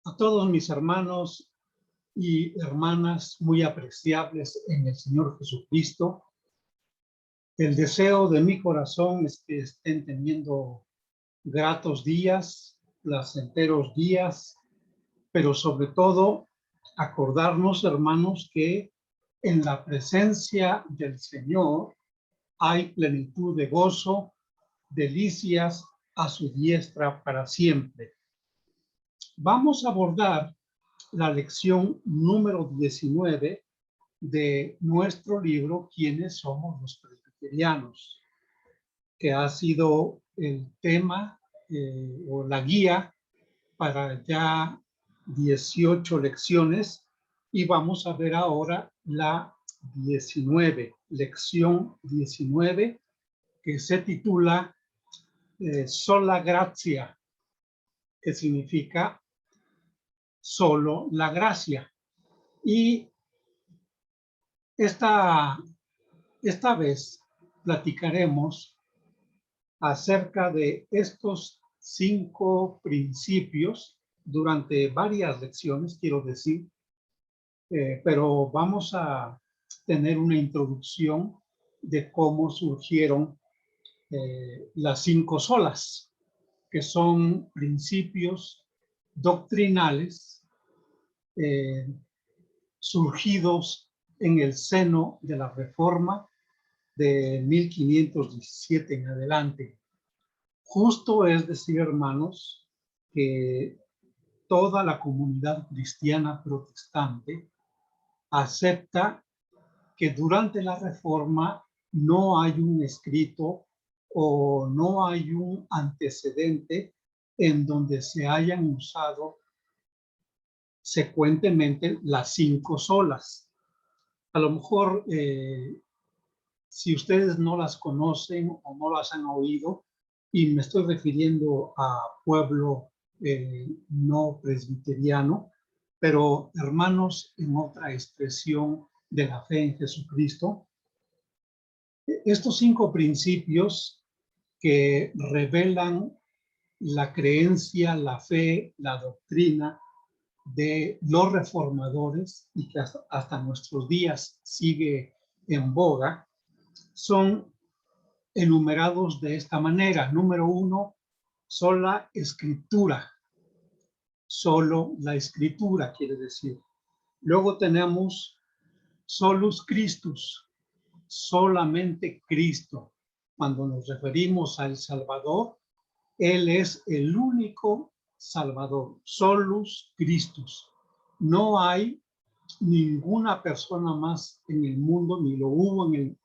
A todos mis hermanos y hermanas muy apreciables en el Señor Jesucristo, el deseo de mi corazón es que estén teniendo gratos días, placenteros días, pero sobre todo acordarnos, hermanos, que en la presencia del Señor hay plenitud de gozo, delicias a su diestra para siempre. Vamos a abordar la lección número 19 de nuestro libro ¿Quiénes somos los presbiterianos?, que ha sido el tema o la guía para ya 18 lecciones, y vamos a ver ahora la 19, lección 19, que se titula Sola Gratia, que significa solo la gracia. Y esta vez platicaremos acerca de estos 5 principios durante varias lecciones, quiero decir, pero vamos a tener una introducción de cómo surgieron las 5 solas, que son principios doctrinales surgidos en el seno de la Reforma de 1517 en adelante. Justo es decir, hermanos, que toda la comunidad cristiana protestante acepta que durante la Reforma no hay un escrito o no hay un antecedente en donde se hayan usado secuentemente las 5 solas. A lo mejor, si ustedes no las conocen o no las han oído, y me estoy refiriendo a pueblo no presbiteriano, pero hermanos en otra expresión de la fe en Jesucristo, estos 5 principios que revelan la creencia, la fe, la doctrina de los reformadores y que hasta nuestros días sigue en boga, son enumerados de esta manera. Número 1, sola escritura. Solo la escritura quiere decir. Luego tenemos solus Christus, solamente Cristo. Cuando nos referimos al Salvador, Él es el único Salvador, solus Christus. No hay ninguna persona más en el mundo, ni lo hubo en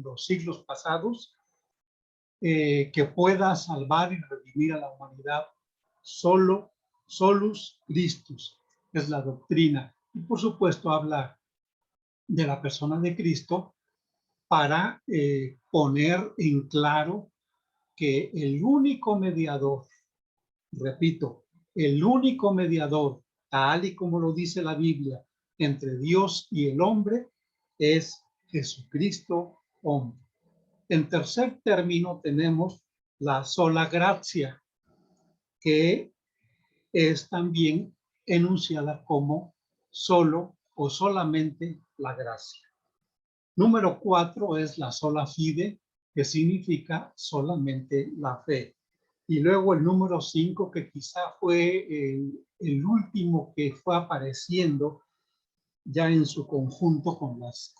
los siglos pasados, que pueda salvar y redimir a la humanidad. Solo, solus Christus, es la doctrina. Y por supuesto habla de la persona de Cristo para poner en claro que el único mediador, repito, el único mediador, tal y como lo dice la Biblia, entre Dios y el hombre, es Jesucristo, hombre. En tercer término tenemos la sola gracia, que es también enunciada como solo o solamente la gracia. Número 4 es la sola fide, que significa solamente la fe. Y luego el número 5, que quizá fue el último que fue apareciendo ya en su conjunto con las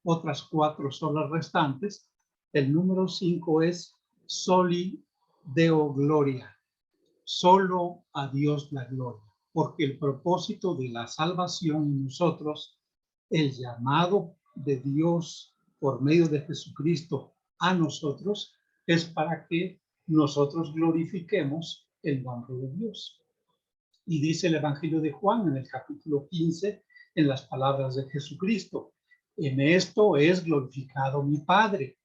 otras 4 solas restantes. El número 5 es soli Deo gloria, solo a Dios la gloria, porque el propósito de la salvación en nosotros, el llamado de Dios por medio de Jesucristo a nosotros, es para que nosotros glorifiquemos el nombre de Dios. Y dice el Evangelio de Juan en el capítulo 15, en las palabras de Jesucristo: en esto es glorificado mi Padre,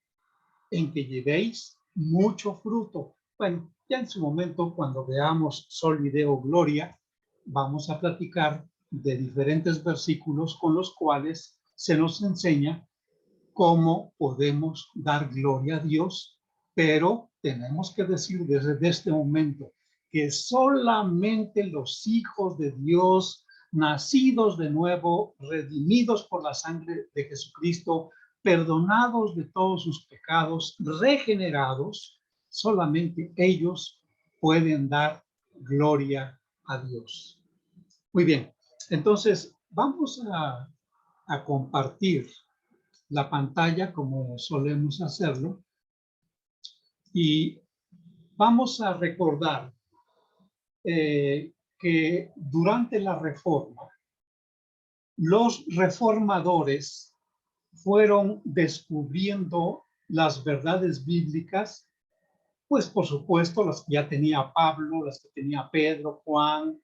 en que llevéis mucho fruto. Bueno, ya en su momento, cuando veamos Soli Deo Gloria, vamos a platicar de diferentes versículos con los cuales se nos enseña cómo podemos dar gloria a Dios, pero tenemos que decir desde este momento que solamente los hijos de Dios, nacidos de nuevo, redimidos por la sangre de Jesucristo, perdonados de todos sus pecados, regenerados, solamente ellos pueden dar gloria a Dios. Muy bien, entonces vamos a compartir la pantalla como solemos hacerlo y vamos a recordar que durante la Reforma, los reformadores fueron descubriendo las verdades bíblicas, pues por supuesto las que ya tenía Pablo, las que tenía Pedro, Juan,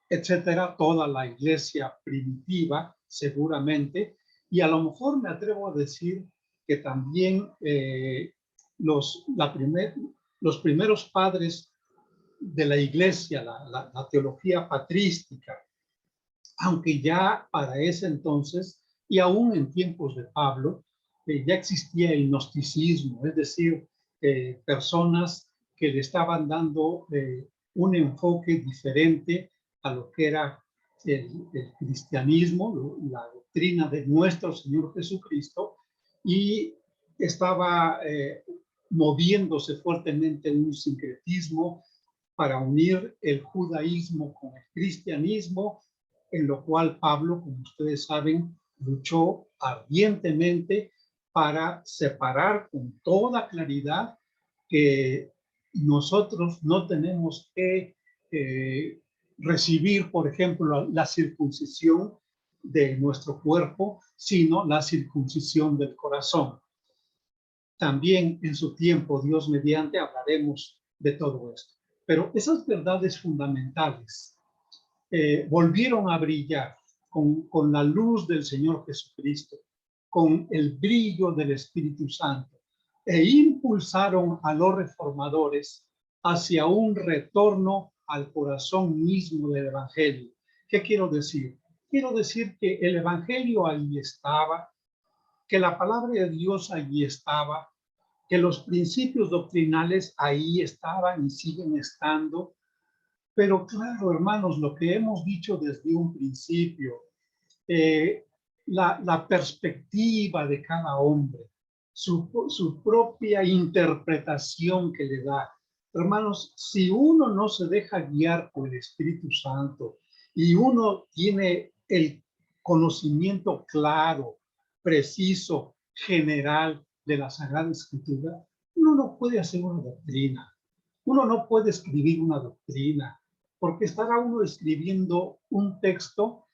etcétera, toda la iglesia primitiva, seguramente, y a lo mejor me atrevo a decir que también los primeros padres de la iglesia, la teología patrística, aunque ya para ese entonces, y aún en tiempos de Pablo, ya existía el gnosticismo, es decir, personas que le estaban dando un enfoque diferente a lo que era el cristianismo, la doctrina de nuestro Señor Jesucristo, y estaba moviéndose fuertemente en un sincretismo para unir el judaísmo con el cristianismo, en lo cual Pablo, como ustedes saben, luchó ardientemente para separar con toda claridad que nosotros no tenemos que recibir, por ejemplo, la circuncisión de nuestro cuerpo, sino la circuncisión del corazón. También en su tiempo, Dios mediante, hablaremos de todo esto. Pero esas verdades fundamentales volvieron a brillar con la luz del Señor Jesucristo, con el brillo del Espíritu Santo, e impulsaron a los reformadores hacia un retorno al corazón mismo del Evangelio. ¿Qué quiero decir? Quiero decir que el Evangelio allí estaba, que la palabra de Dios allí estaba, que los principios doctrinales ahí estaban y siguen estando. Pero claro, hermanos, lo que hemos dicho desde un principio, la perspectiva de cada hombre, su propia interpretación que le da. Hermanos, si uno no se deja guiar por el Espíritu Santo y uno tiene el conocimiento claro, preciso, general de la Sagrada Escritura, uno no puede hacer una doctrina, uno no puede escribir una doctrina, porque estará uno escribiendo un texto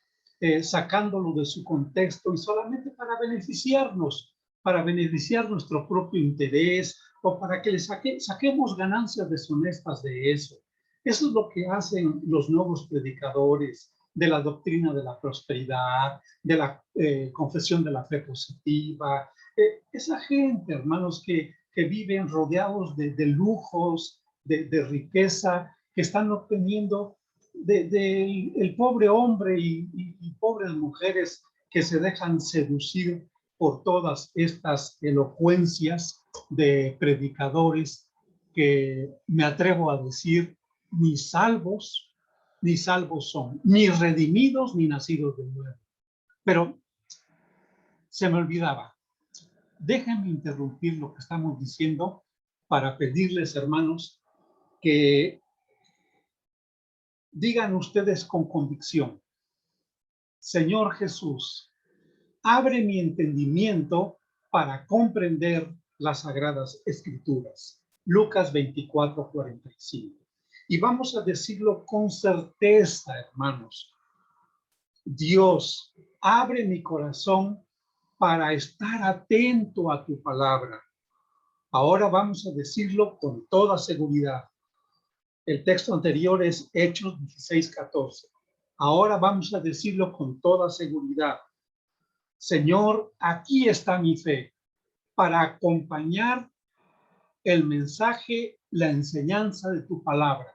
sacándolo de su contexto y solamente para beneficiar nuestro propio interés o para que saquemos ganancias deshonestas de eso. Eso es lo que hacen los nuevos predicadores de la doctrina de la prosperidad, de la confesión de la fe positiva. Esa gente, hermanos, que viven rodeados de lujos, de riqueza, que están obteniendo el pobre hombre y pobres mujeres que se dejan seducir por todas estas elocuencias de predicadores que me atrevo a decir ni salvos son, ni redimidos ni nacidos de nuevo. Pero se me olvidaba. Déjenme interrumpir lo que estamos diciendo para pedirles, hermanos, que digan ustedes con convicción: Señor Jesús, abre mi entendimiento para comprender las Sagradas Escrituras. Lucas 24:45. Y vamos a decirlo con certeza, hermanos. Dios, abre mi corazón para estar atento a tu palabra. Ahora vamos a decirlo con toda seguridad. El texto anterior es Hechos 16:14. Ahora vamos a decirlo con toda seguridad. Señor, aquí está mi fe para acompañar el mensaje, la enseñanza de tu palabra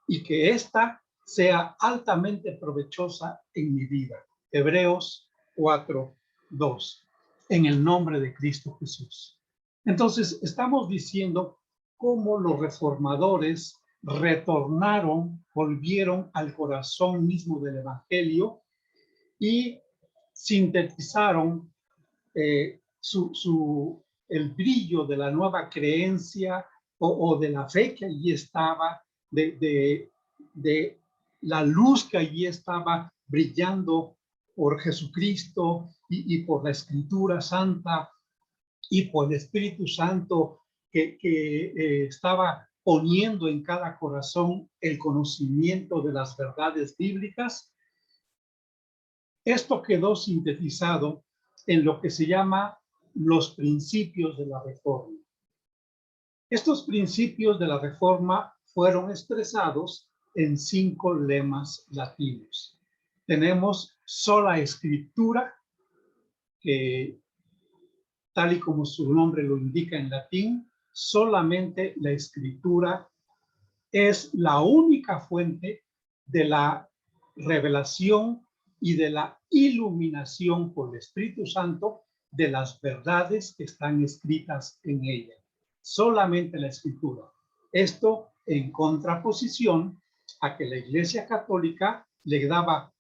y que ésta sea altamente provechosa en mi vida. Hebreos 4:2. En el nombre de Cristo Jesús. Entonces, estamos diciendo cómo los reformadores retornaron, volvieron al corazón mismo del Evangelio y sintetizaron el brillo de la nueva creencia o de la fe que allí estaba, de la luz que allí estaba brillando por Jesucristo y por la Escritura Santa y por el Espíritu Santo que estaba poniendo en cada corazón el conocimiento de las verdades bíblicas. Esto quedó sintetizado en lo que se llama los principios de la Reforma. Estos principios de la Reforma fueron expresados en 5 lemas latinos. Tenemos sola escritura, que tal y como su nombre lo indica en latín, solamente la escritura es la única fuente de la revelación y de la iluminación por el Espíritu Santo de las verdades que están escritas en ella. Solamente la escritura. Esto en contraposición a que la Iglesia Católica le daba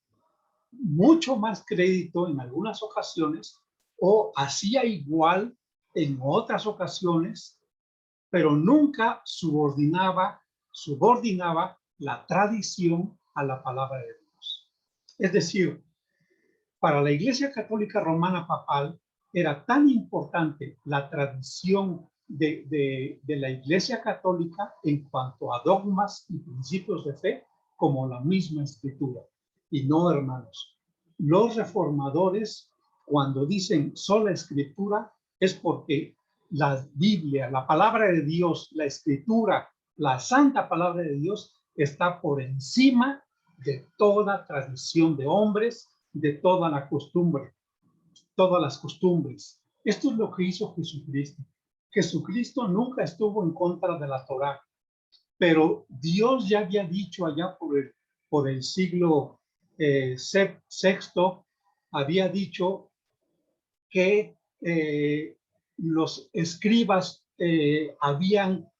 mucho más crédito en algunas ocasiones o hacía igual en otras ocasiones, pero nunca subordinaba la tradición a la palabra de Dios. Es decir, para la Iglesia Católica Romana Papal era tan importante la tradición de la Iglesia Católica en cuanto a dogmas y principios de fe como la misma Escritura. Y no, hermanos, los reformadores, cuando dicen sola Escritura, es porque la Biblia, la palabra de Dios, la Escritura, la santa palabra de Dios está por encima de toda tradición de hombres, de toda la costumbre, todas las costumbres. Esto es lo que hizo Jesucristo. Jesucristo nunca estuvo en contra de la Torá, pero Dios ya había dicho allá por el siglo sexto, había dicho que los escribas habían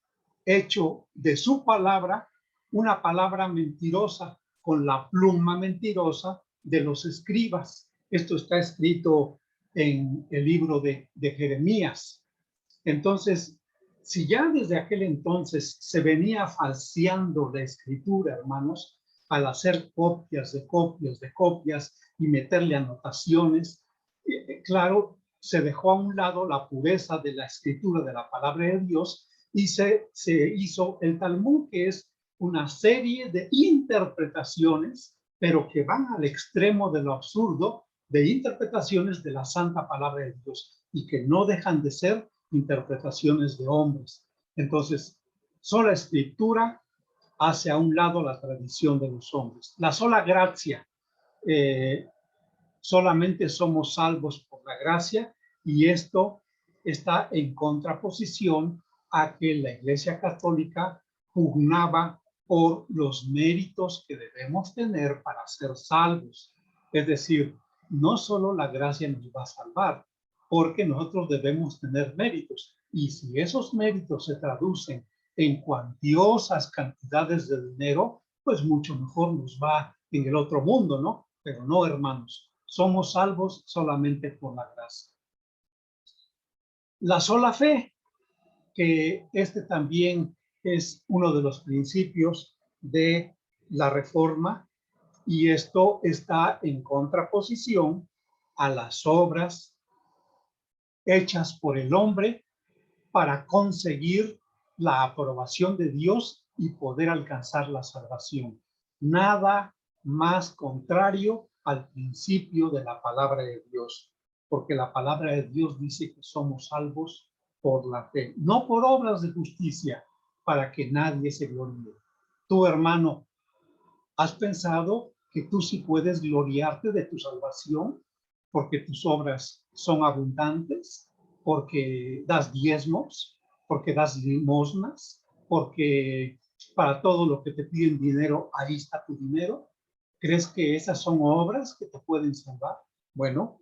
hecho de su palabra una palabra mentirosa con la pluma mentirosa de los escribas. Esto está escrito en el libro de Jeremías. Entonces, si ya desde aquel entonces se venía falseando la escritura, hermanos, al hacer copias de copias de copias y meterle anotaciones, claro, se dejó a un lado la pureza de la escritura de la palabra de Dios y se hizo el Talmud, que es una serie de interpretaciones, pero que van al extremo de lo absurdo, de interpretaciones de la santa palabra de Dios y que no dejan de ser interpretaciones de hombres. Entonces, sola escritura hace a un lado la tradición de los hombres. La sola gracia, solamente somos salvos por la gracia, y esto está en contraposición a que la Iglesia Católica pugnaba por los méritos que debemos tener para ser salvos. Es decir, no solo la gracia nos va a salvar, porque nosotros debemos tener méritos, y si esos méritos se traducen en cuantiosas cantidades de dinero, pues mucho mejor nos va en el otro mundo, ¿no? Pero no, hermanos, somos salvos solamente por la gracia. La sola fe, que este también es uno de los principios de la Reforma, y esto está en contraposición a las obras hechas por el hombre para conseguir la aprobación de Dios y poder alcanzar la salvación. Nada más contrario al principio de la palabra de Dios, porque la palabra de Dios dice que somos salvos por la fe, no por obras de justicia, para que nadie se gloríe. Tú, hermano, ¿has pensado que tú sí puedes gloriarte de tu salvación porque tus obras son abundantes, porque das diezmos, porque das limosnas, porque para todo lo que te piden dinero, ahí está tu dinero? ¿Crees que esas son obras que te pueden salvar? Bueno,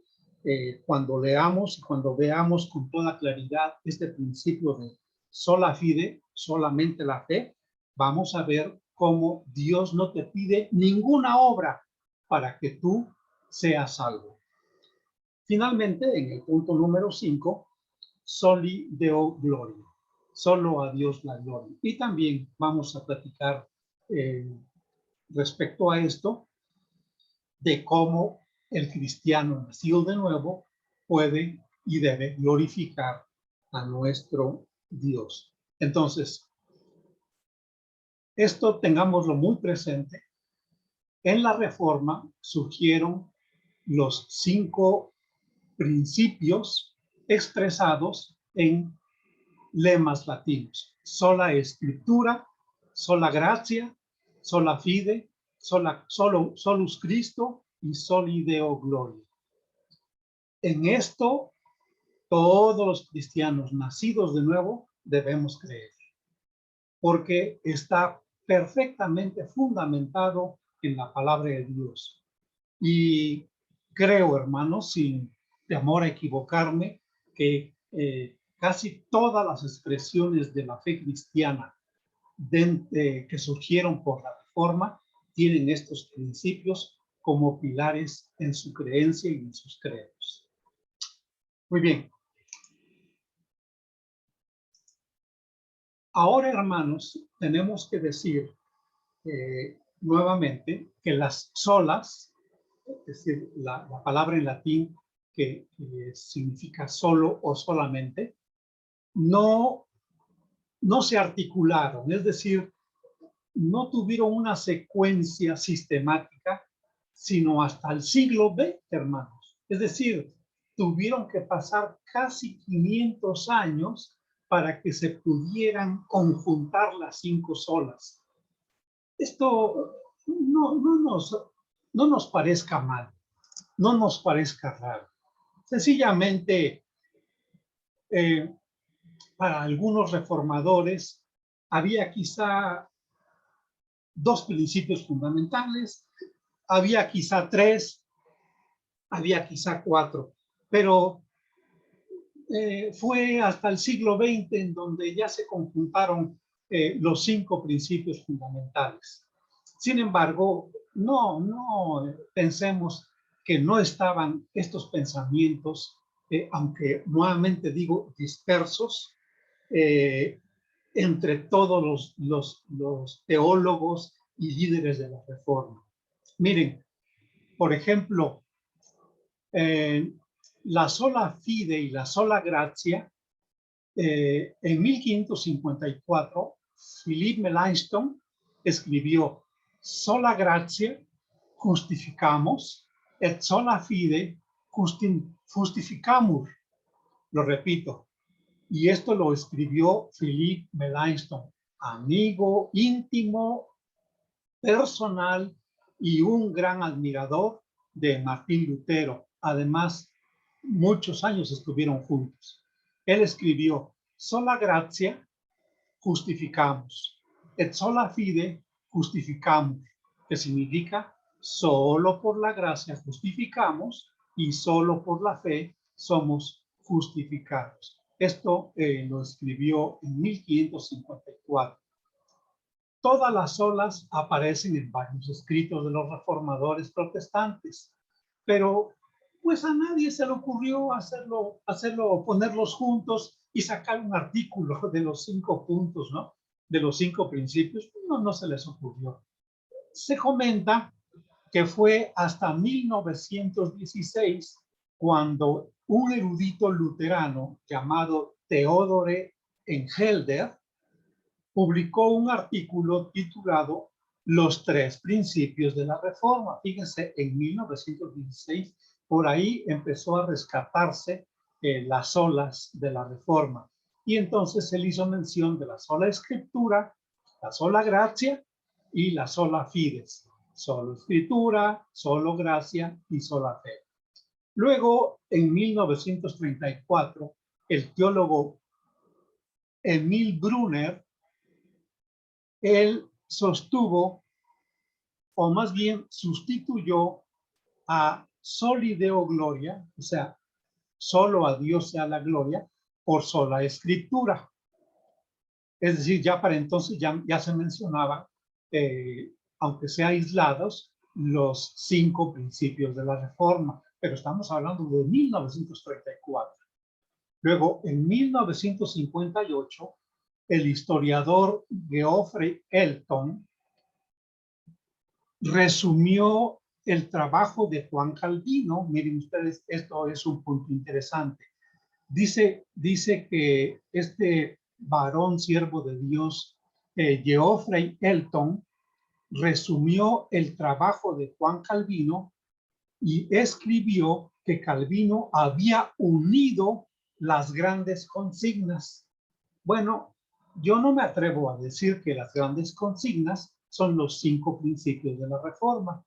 cuando leamos y cuando veamos con toda claridad este principio de sola fide, solamente la fe, vamos a ver cómo Dios no te pide ninguna obra para que tú seas salvo. Finalmente, en el punto número 5, soli deo gloria. Solo a Dios la gloria. Y también vamos a platicar respecto a esto, de cómo el cristiano nacido de nuevo puede y debe glorificar a nuestro Dios. Entonces, esto tengámoslo muy presente. En la Reforma surgieron los 5 principios expresados en lemas latinos: sola escritura, sola gratia, sola fide, solus Christo y soli deo gloria. En esto todos los cristianos nacidos de nuevo debemos creer, porque está perfectamente fundamentado en la palabra de Dios. Y creo, hermanos, sin temor a equivocarme, que casi todas las expresiones de la fe cristiana que surgieron por la Reforma tienen estos principios como pilares en su creencia y en sus credos. Muy bien. Ahora, hermanos, tenemos que decir nuevamente que las solas, es decir, la palabra en latín que significa solo o solamente, no se articularon, es decir, no tuvieron una secuencia sistemática, sino hasta el siglo XX, hermanos. Es decir, tuvieron que pasar casi 500 años para que se pudieran conjuntar las 5 solas. Esto no nos parezca mal, no nos parezca raro. Sencillamente, para algunos reformadores había quizá 2 principios fundamentales, había quizá 3, había quizá 4, pero fue hasta el siglo XX en donde ya se conjuntaron los 5 principios fundamentales. Sin embargo, no pensemos que no estaban estos pensamientos, aunque nuevamente digo dispersos, entre todos los teólogos y líderes de la Reforma. Miren, por ejemplo, la sola fide y la sola gratia, en 1554, Philippe Melanchthon escribió: sola gratia justificamos et sola fide justificamur. Lo repito, y esto lo escribió Philippe Melanchthon, amigo íntimo, personal y un gran admirador de Martín Lutero. Además, muchos años estuvieron juntos. Él escribió: sola gratia justificamos, et sola fide justificamos, que significa solo por la gracia justificamos y solo por la fe somos justificados. Esto lo escribió en 1554. Todas las solas aparecen en varios escritos de los reformadores protestantes, pero pues a nadie se le ocurrió ponerlos juntos y sacar un artículo de los 5 puntos, ¿no? De los 5 principios. No se les ocurrió. Se comenta que fue hasta 1916 cuando un erudito luterano llamado Theodore Engelder publicó un artículo titulado Los 3 principios de la Reforma. Fíjense, en 1916, por ahí empezó a rescatarse las solas de la Reforma. Y entonces él hizo mención de la sola escritura, la sola gracia y la sola fides. Solo escritura, solo gracia y sola fe. Luego, en 1934, el teólogo Emil Brunner, él sostuvo, o más bien sustituyó a soli deo gloria, o sea, solo a Dios sea la gloria, por sola escritura. Es decir, ya para entonces ya se mencionaba, aunque sea aislados, los 5 principios de la Reforma, pero estamos hablando de 1934. Luego, en 1958, el historiador Geoffrey Elton resumió el trabajo de Juan Calvino. Miren ustedes, esto es un punto interesante. Dice que este varón siervo de Dios, Geoffrey Elton, resumió el trabajo de Juan Calvino y escribió que Calvino había unido las grandes consignas. Bueno, yo no me atrevo a decir que las grandes consignas son los 5 principios de la Reforma,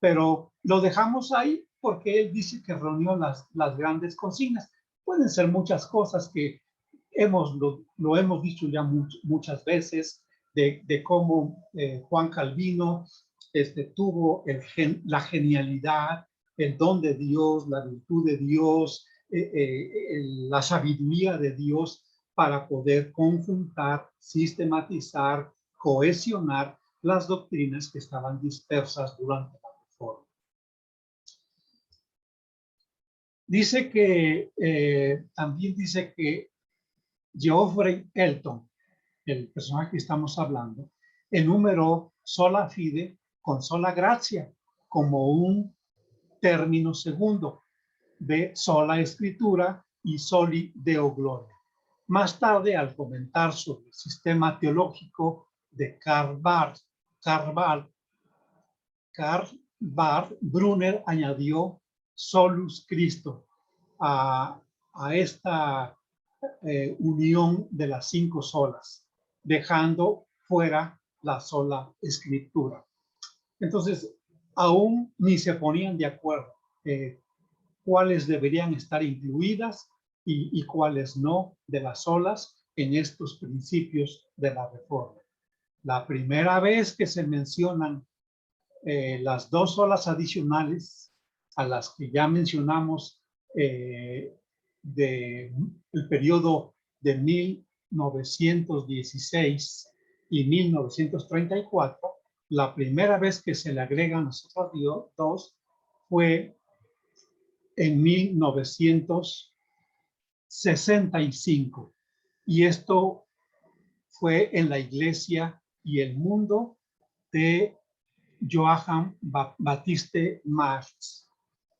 pero lo dejamos ahí porque él dice que reunió las grandes consignas. Pueden ser muchas cosas que lo hemos dicho ya muchas veces, de cómo Juan Calvino tuvo la genialidad, el don de Dios, la virtud de Dios, la sabiduría de Dios para poder conjuntar, sistematizar, cohesionar las doctrinas que estaban dispersas durante la Reforma. Dice que, también dice que Geoffrey Elton, el personaje que estamos hablando, enumeró sola fide con sola gracia como un término segundo de sola escritura y soli deo gloria. Más tarde, al comentar sobre el sistema teológico de Karl Barth, Brunner añadió solus Christo a esta unión de las 5 solas, dejando fuera la sola escritura. Entonces, aún ni se ponían de acuerdo cuáles deberían estar incluidas y cuáles no de las solas en estos principios de la Reforma. La primera vez que se mencionan las 2 solas adicionales a las que ya mencionamos del periodo de 1916 y 1934, la primera vez que se le agregan las otras 2 fue en 1965. Y esto fue en la Iglesia y el Mundo de Johann Baptiste Marx.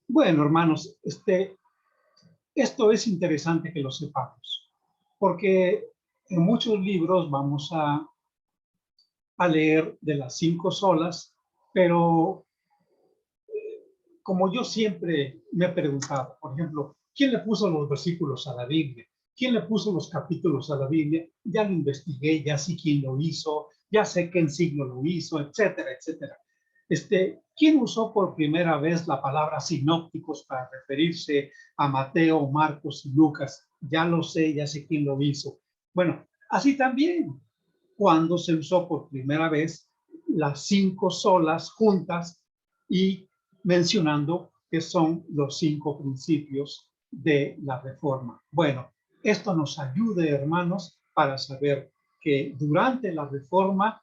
Bueno, hermanos, esto es interesante que lo sepamos, porque en muchos libros vamos a leer de las 5 solas, pero como yo siempre me he preguntado, por ejemplo, ¿quién le puso los versículos a la Biblia? ¿Quién le puso los capítulos a la Biblia? Ya lo investigué, ya sé quién lo hizo, ya sé qué siglo lo hizo, etcétera, etcétera. ¿Quién usó por primera vez la palabra sinópticos para referirse a Mateo, Marcos y Lucas? Ya lo sé, ya sé quién lo hizo. Bueno, así también, cuando se usó por primera vez las 5 solas juntas y mencionando que son los 5 principios de la Reforma. Bueno, esto nos ayude, hermanos, para saber que durante la Reforma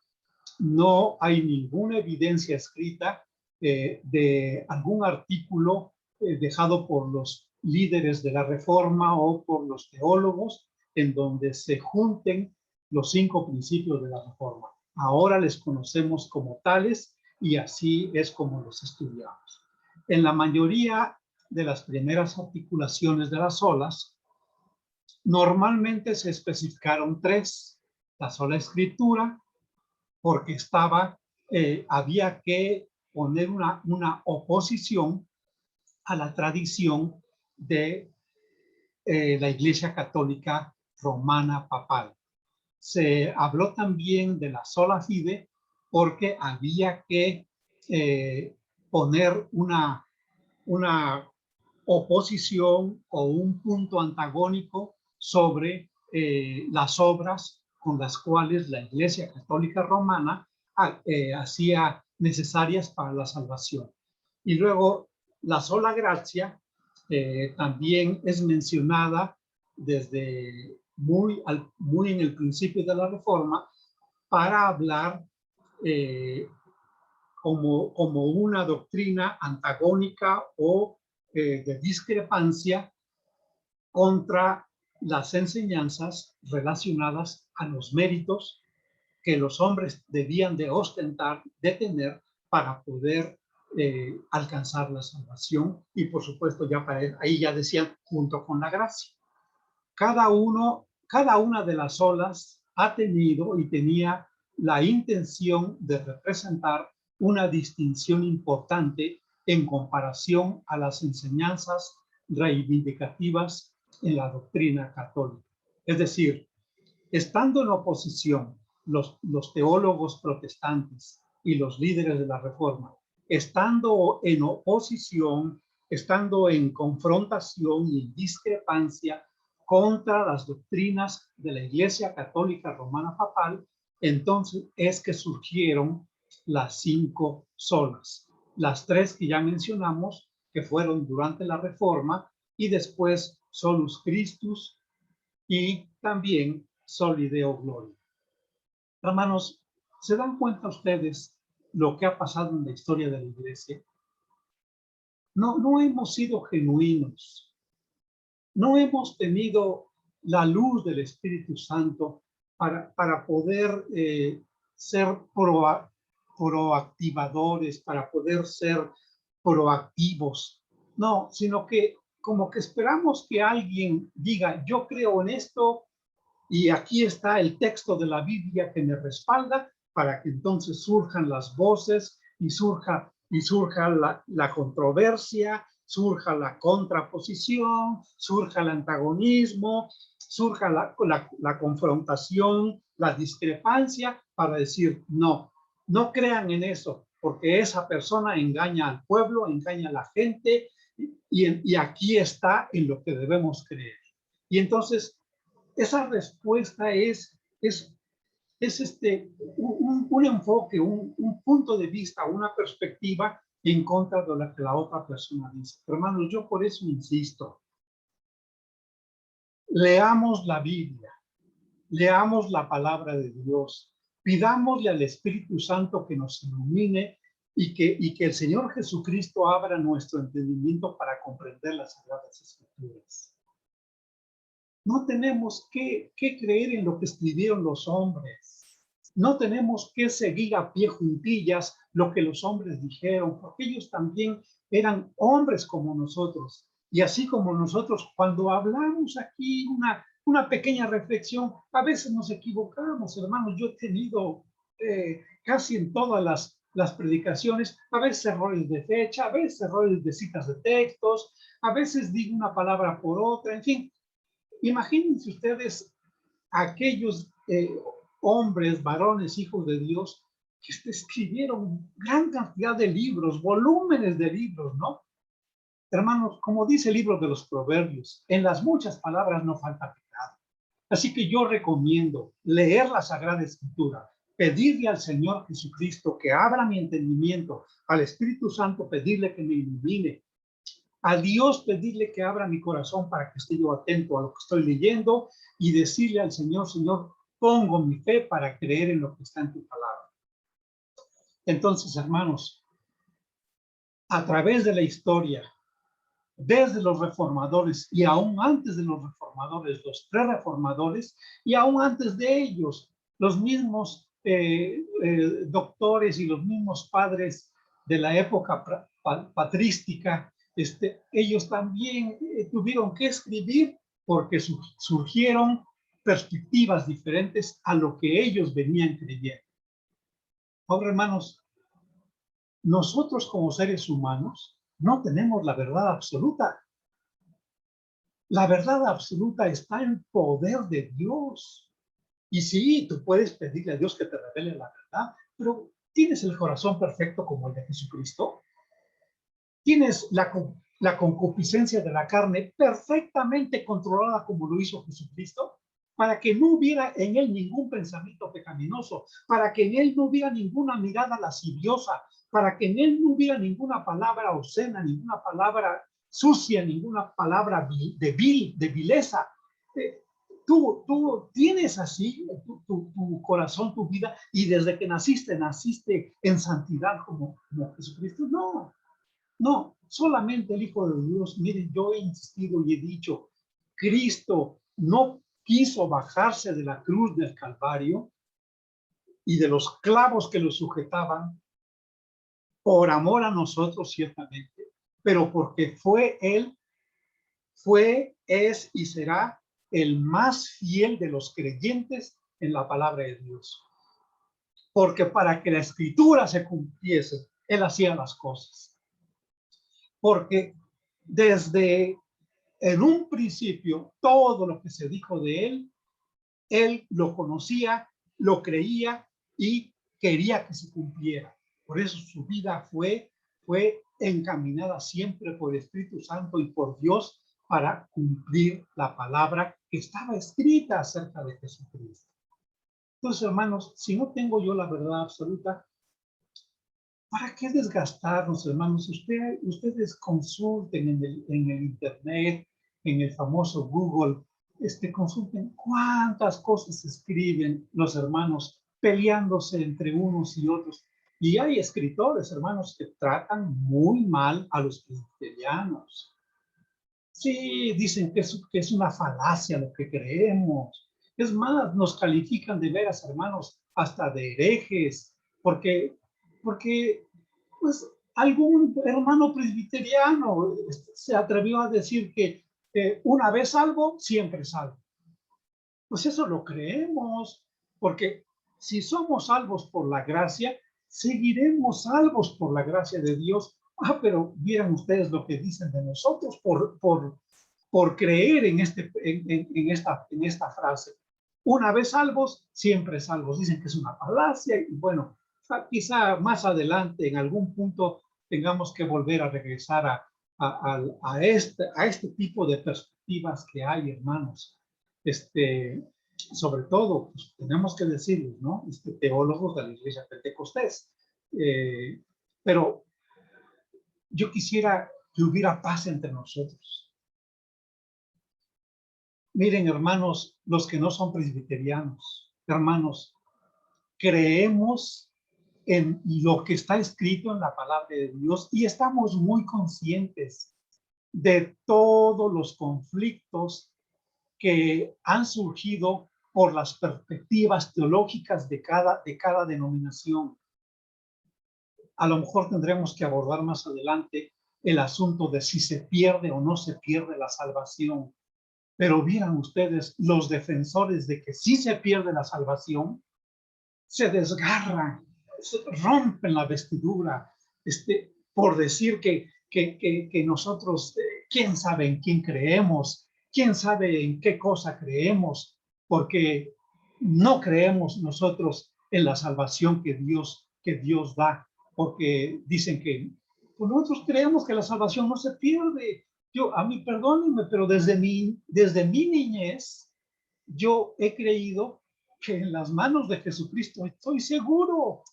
no hay ninguna evidencia escrita de algún artículo dejado por los líderes de la Reforma o por los teólogos en donde se junten los 5 principios de la Reforma. Ahora les conocemos como tales y así es como los estudiamos. En la mayoría de las primeras articulaciones de las solas, normalmente se especificaron 3. La sola escritura, porque había que poner una oposición a la tradición de la Iglesia Católica Romana Papal. Se habló también de la sola fide porque había que poner una oposición o un punto antagónico sobre las obras con las cuales la Iglesia Católica Romana hacía necesarias para la salvación. Y luego la sola gracia también es mencionada desde muy en el principio de la Reforma, para hablar como una doctrina antagónica o de discrepancia contra las enseñanzas relacionadas a los méritos que los hombres debían de ostentar, de tener para poder alcanzar la salvación. Y por supuesto, ya para ahí ya decían, junto con la gracia. Cada una de las olas ha tenido y tenía la intención de representar una distinción importante en comparación a las enseñanzas reivindicativas en la doctrina católica. Es decir, estando en oposición los teólogos protestantes y los líderes de la Reforma, estando en oposición, estando en confrontación y discrepancia contra las doctrinas de la Iglesia Católica Romana Papal, entonces es que surgieron las 5 solas. Las 3 que ya mencionamos, que fueron durante la Reforma, y después Solus Christus y también Soli Deo Gloria. Hermanos, ¿se dan cuenta ustedes lo que ha pasado en la historia de la Iglesia? No hemos sido genuinos. No hemos tenido la luz del Espíritu Santo para poder ser proactivadores, para poder ser proactivos. No, sino que como que esperamos que alguien diga, yo creo en esto y aquí está el texto de la Biblia que me respalda, para que entonces surjan las voces y surja la controversia, surja la contraposición, surja el antagonismo, surja la confrontación, la discrepancia, para decir, no crean en eso, porque esa persona engaña al pueblo, engaña a la gente, y aquí está en lo que debemos creer. Y entonces, esa respuesta es un enfoque, un punto de vista, una perspectiva en contra de lo que la otra persona dice. Hermanos, yo por eso insisto, leamos la Biblia, leamos la palabra de Dios, pidámosle al Espíritu Santo que nos ilumine y que el Señor Jesucristo abra nuestro entendimiento para comprender las Sagradas Escrituras. No tenemos que creer en lo que escribieron los hombres. No tenemos que seguir a pie juntillas lo que los hombres dijeron, porque ellos también eran hombres como nosotros. Y así como nosotros, cuando hablamos aquí una pequeña reflexión, a veces nos equivocamos, hermanos. Yo he tenido casi en todas las predicaciones, a veces errores de fecha, a veces errores de citas de textos, a veces digo una palabra por otra, en fin. Imagínense ustedes aquellos hombres, varones, hijos de Dios, que escribieron gran cantidad de libros, volúmenes de libros, ¿no? Hermanos, como dice el libro de los Proverbios, en las muchas palabras no falta pecado. Así que yo recomiendo leer la Sagrada Escritura, pedirle al Señor Jesucristo que abra mi entendimiento, al Espíritu Santo pedirle que me ilumine, a Dios pedirle que abra mi corazón para que esté yo atento a lo que estoy leyendo y decirle al Señor, Señor, pongo mi fe para creer en lo que está en tu palabra. Entonces, hermanos, a través de la historia, desde los reformadores y aún antes de los reformadores, los 3 reformadores, y aún antes de ellos, los mismos doctores y los mismos padres de la época patrística, ellos también tuvieron que escribir porque surgieron perspectivas diferentes a lo que ellos venían creyendo. Ahora, hermanos, nosotros como seres humanos no tenemos la verdad absoluta. La verdad absoluta está en poder de Dios. Y sí, tú puedes pedirle a Dios que te revele la verdad, pero ¿tienes el corazón perfecto como el de Jesucristo? ¿Tienes la concupiscencia de la carne perfectamente controlada como lo hizo Jesucristo? Para que no hubiera en él ningún pensamiento pecaminoso, para que en él no hubiera ninguna mirada lasciviosa, para que en él no hubiera ninguna palabra obscena, ninguna palabra sucia, ninguna palabra de vileza. Tú tienes así tu corazón, tu vida, y desde que naciste en santidad como Jesucristo. No, no, solamente el Hijo de Dios. Miren, yo he insistido y he dicho, Cristo no quiso bajarse de la cruz del Calvario y de los clavos que lo sujetaban por amor a nosotros, ciertamente, pero porque es y será el más fiel de los creyentes en la palabra de Dios. Porque para que la escritura se cumpliese, él hacía las cosas. Porque desde en un principio, todo lo que se dijo de él lo conocía, lo creía y quería que se cumpliera. Por eso su vida fue encaminada siempre por el Espíritu Santo y por Dios para cumplir la palabra que estaba escrita acerca de Jesucristo. Entonces, hermanos, si no tengo yo la verdad absoluta, ¿para qué desgastarnos, hermanos? Ustedes consulten en el Internet, en el famoso Google, consulten cuántas cosas escriben los hermanos peleándose entre unos y otros. Y hay escritores, hermanos, que tratan muy mal a los cristianos. Sí, dicen que es una falacia lo que creemos. Es más, nos califican de veras, hermanos, hasta de herejes, porque pues, algún hermano presbiteriano se atrevió a decir que una vez salvo, siempre salvo. Pues eso lo creemos, porque si somos salvos por la gracia, seguiremos salvos por la gracia de Dios. Pero vieran ustedes lo que dicen de nosotros por creer en esta frase. Una vez salvos, siempre salvos. Dicen que es una falacia y bueno, quizá más adelante en algún punto tengamos que volver a regresar a este tipo de perspectivas que hay, hermanos. Sobre todo, pues, tenemos que decirles, ¿no? Teólogos de la Iglesia Pentecostés. Pero yo quisiera que hubiera paz entre nosotros. Miren, hermanos, los que no son presbiterianos, hermanos, creemos en lo que está escrito en la palabra de Dios y estamos muy conscientes de todos los conflictos que han surgido por las perspectivas teológicas de cada denominación. A lo mejor tendremos que abordar más adelante el asunto de si se pierde o no se pierde la salvación. Pero vieran ustedes, los defensores de que sí se pierde la salvación, se desgarran, se rompen la vestidura, por decir que nosotros, quién sabe en quién creemos, quién sabe en qué cosa creemos, porque no creemos nosotros en la salvación que Dios da, porque dicen que pues nosotros creemos que la salvación no se pierde. A mí, perdónenme, pero desde mi niñez, yo he creído que en las manos de Jesucristo estoy seguro.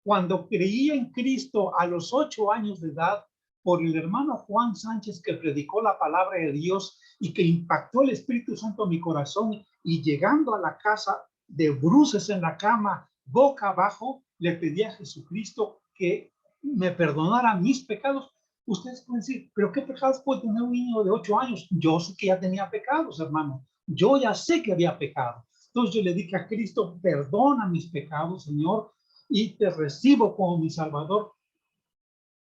Cuando creí en Cristo a los 8 años de edad, por el hermano Juan Sánchez que predicó la palabra de Dios y que impactó el Espíritu Santo en mi corazón, y llegando a la casa de bruces en la cama, boca abajo, le pedí a Jesucristo que me perdonara mis pecados. Ustedes pueden decir, ¿pero qué pecados puede tener un niño de 8 años? Yo sé que ya tenía pecados, hermano. Yo ya sé que había pecado. Entonces yo le dije a Cristo, perdona mis pecados, Señor, y te recibo como mi Salvador.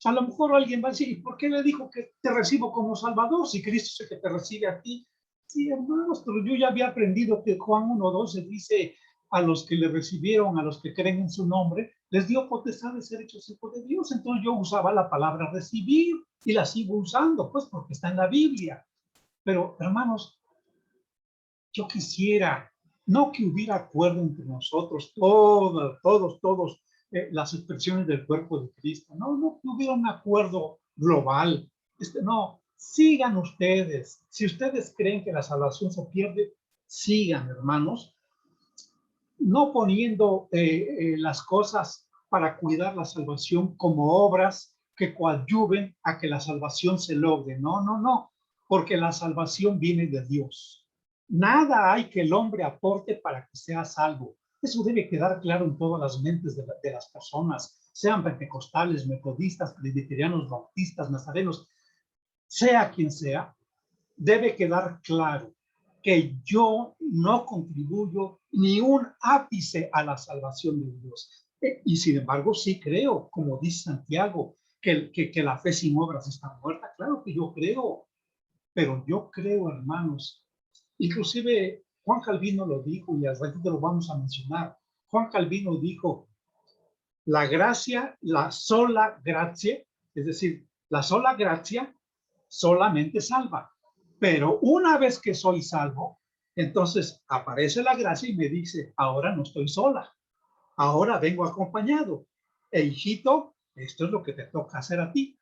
A lo mejor alguien va a decir, ¿y por qué le dijo que te recibo como Salvador si Cristo es el que te recibe a ti? Sí, hermanos, pero yo ya había aprendido que Juan 1:12 dice, a los que le recibieron, a los que creen en su nombre, les dio potestad de ser hechos hijos de Dios. Entonces yo usaba la palabra recibir y la sigo usando, pues porque está en la Biblia. Pero, hermanos, yo quisiera, no que hubiera acuerdo entre nosotros, todos, las expresiones del cuerpo de Cristo, no que hubiera un acuerdo global, no, sigan ustedes, si ustedes creen que la salvación se pierde, sigan, hermanos, no poniendo las cosas para cuidar la salvación como obras que coadyuven a que la salvación se logre, no, porque la salvación viene de Dios. Nada hay que el hombre aporte para que sea salvo. Eso debe quedar claro en todas las mentes de las personas, sean pentecostales, metodistas, presbiterianos, bautistas, nazarenos, sea quien sea, debe quedar claro que yo no contribuyo ni un ápice a la salvación de Dios. Y sin embargo, sí creo, como dice Santiago, que la fe sin obras está muerta. Claro que yo creo, pero yo creo, hermanos, inclusive Juan Calvino lo dijo y al ratito lo vamos a mencionar. Juan Calvino dijo, la gracia, la sola gracia, es decir, la sola gracia solamente salva. Pero una vez que soy salvo, entonces aparece la gracia y me dice, ahora no estoy sola, ahora vengo acompañado. Hijito, esto es lo que te toca hacer a ti.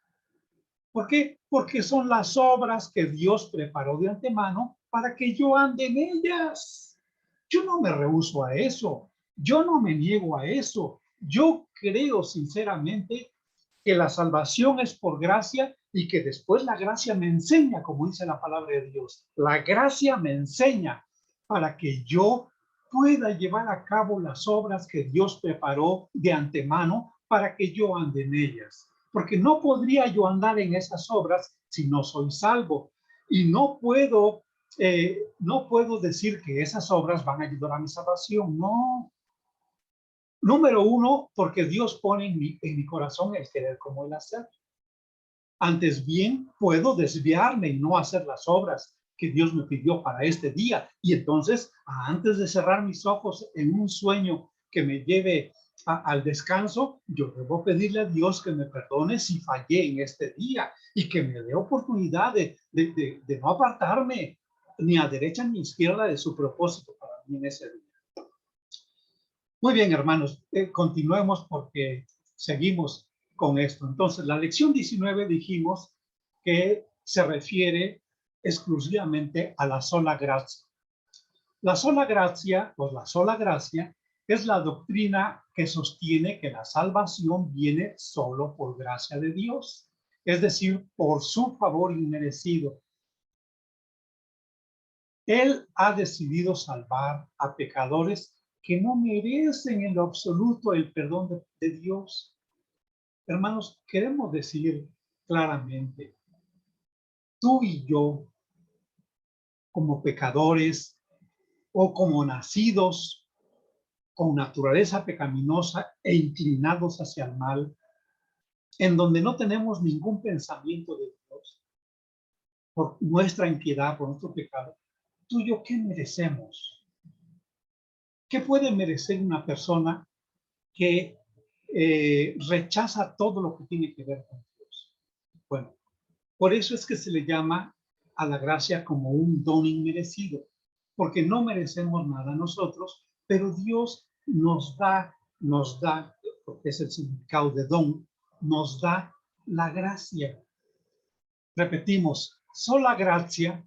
¿Por qué? Porque son las obras que Dios preparó de antemano para que yo ande en ellas. Yo no me rehúso a eso. Yo no me niego a eso. Yo creo sinceramente que la salvación es por gracia y que después la gracia me enseña, como dice la palabra de Dios. La gracia me enseña para que yo pueda llevar a cabo las obras que Dios preparó de antemano para que yo ande en ellas. Porque no podría yo andar en esas obras si no soy salvo. Y no puedo decir que esas obras van a ayudar a mi salvación. No. Número uno, porque Dios pone en mi corazón el querer como el hacer. Antes bien, puedo desviarme y no hacer las obras que Dios me pidió para este día. Y entonces, antes de cerrar mis ojos en un sueño que me lleve al descanso, yo debo pedirle a Dios que me perdone si fallé en este día y que me dé oportunidad de no apartarme ni a derecha ni a izquierda de su propósito para mí en ese día. Muy bien, hermanos, continuemos porque seguimos con esto. Entonces, la lección 19 dijimos que se refiere exclusivamente a la sola gracia. La sola gracia, o la sola gracia, es la doctrina que sostiene que la salvación viene solo por gracia de Dios, es decir, por su favor inmerecido. Él ha decidido salvar a pecadores que no merecen en lo absoluto el perdón de Dios. Hermanos, queremos decir claramente, tú y yo, como pecadores o como nacidos con naturaleza pecaminosa e inclinados hacia el mal, en donde no tenemos ningún pensamiento de Dios, por nuestra impiedad, por nuestro pecado, tú y yo, ¿qué merecemos? ¿Qué puede merecer una persona que rechaza todo lo que tiene que ver con Dios? Bueno, por eso es que se le llama a la gracia como un don inmerecido, porque no merecemos nada nosotros, pero Dios nos da, porque es el significado de don, nos da la gracia. Repetimos, sola gracia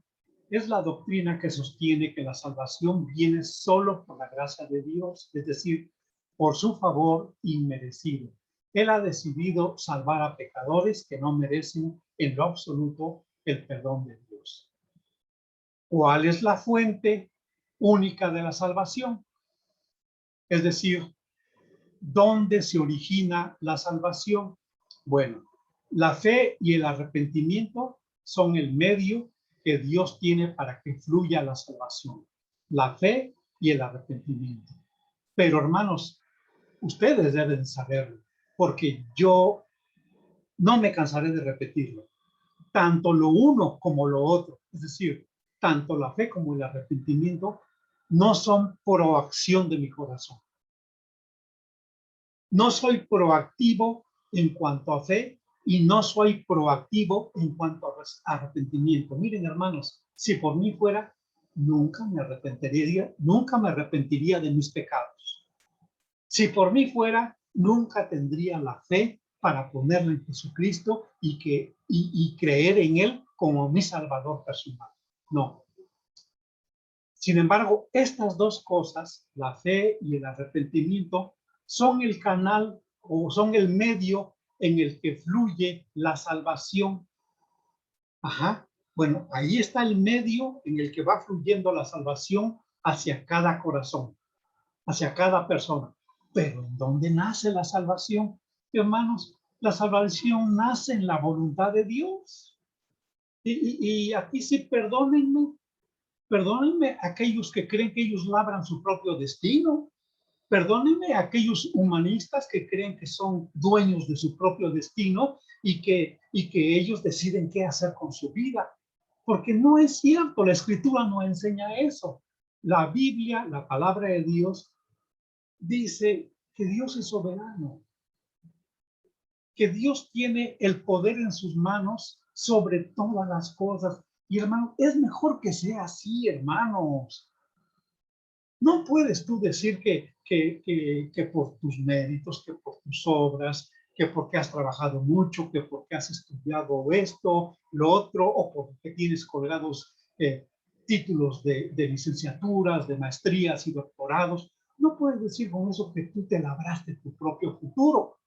es la doctrina que sostiene que la salvación viene solo por la gracia de Dios, es decir, por su favor inmerecido. Él ha decidido salvar a pecadores que no merecen en lo absoluto el perdón de Dios. ¿Cuál es la fuente única de la salvación? Es decir, ¿dónde se origina la salvación? Bueno, la fe y el arrepentimiento son el medio que Dios tiene para que fluya la salvación. La fe y el arrepentimiento. Pero hermanos, ustedes deben saberlo, porque yo no me cansaré de repetirlo. Tanto lo uno como lo otro, es decir, tanto la fe como el arrepentimiento, no son proacción de mi corazón. No soy proactivo en cuanto a fe y no soy proactivo en cuanto a arrepentimiento. Miren, hermanos, si por mí fuera, nunca me arrepentiría de mis pecados. Si por mí fuera, nunca tendría la fe para ponerla en Jesucristo y creer en Él como mi Salvador personal. No. Sin embargo, estas dos cosas, la fe y el arrepentimiento, son el canal o son el medio en el que fluye la salvación. Ajá. Bueno, ahí está el medio en el que va fluyendo la salvación hacia cada corazón, hacia cada persona. Pero ¿en dónde nace la salvación? Hermanos, la salvación nace en la voluntad de Dios. Y aquí sí, perdónenme aquellos que creen que ellos labran su propio destino. Perdónenme a aquellos humanistas que creen que son dueños de su propio destino y que ellos deciden qué hacer con su vida. Porque no es cierto, la escritura no enseña eso. La Biblia, la palabra de Dios, dice que Dios es soberano, que Dios tiene el poder en sus manos sobre todas las cosas. Y hermano, es mejor que sea así, hermanos. No puedes tú decir que por tus méritos, que por tus obras, que porque has trabajado mucho, que porque has estudiado esto, lo otro, o porque tienes colgados títulos de licenciaturas, de maestrías y doctorados. No puedes decir con eso que tú te labraste tu propio futuro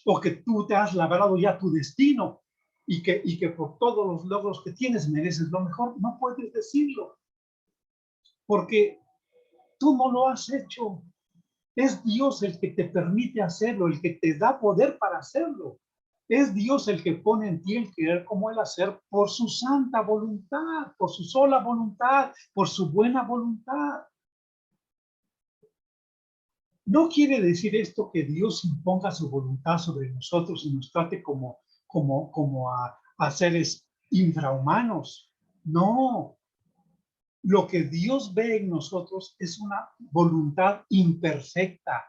o que tú te has labrado ya tu destino y que por todos los logros que tienes mereces lo mejor. No puedes decirlo porque tú no lo has hecho. Es Dios el que te permite hacerlo, el que te da poder para hacerlo. Es Dios el que pone en ti el querer como el hacer por su santa voluntad, por su sola voluntad, por su buena voluntad. No quiere decir esto que Dios imponga su voluntad sobre nosotros y nos trate como a seres infrahumanos. No, lo que Dios ve en nosotros es una voluntad imperfecta.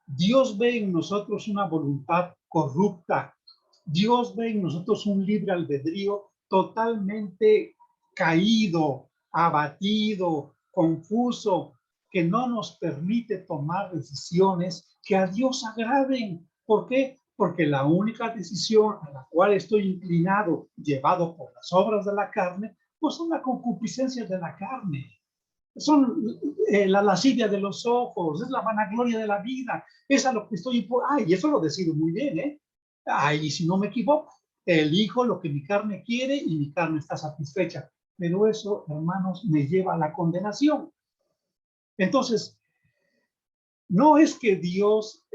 Dios ve en nosotros una voluntad corrupta. Dios ve en nosotros un libre albedrío totalmente caído, abatido, confuso, que no nos permite tomar decisiones que a Dios agraden. ¿Por qué? Porque la única decisión a la cual estoy inclinado, llevado por las obras de la carne, pues son las concupiscencias de la carne. Son la lascivia de los ojos, es la vanagloria de la vida, es a lo que estoy, ay, eso lo decido muy bien, ¿eh? Ay, si no me equivoco, elijo lo que mi carne quiere y mi carne está satisfecha, pero eso, hermanos, me lleva a la condenación. Entonces, no es que Dios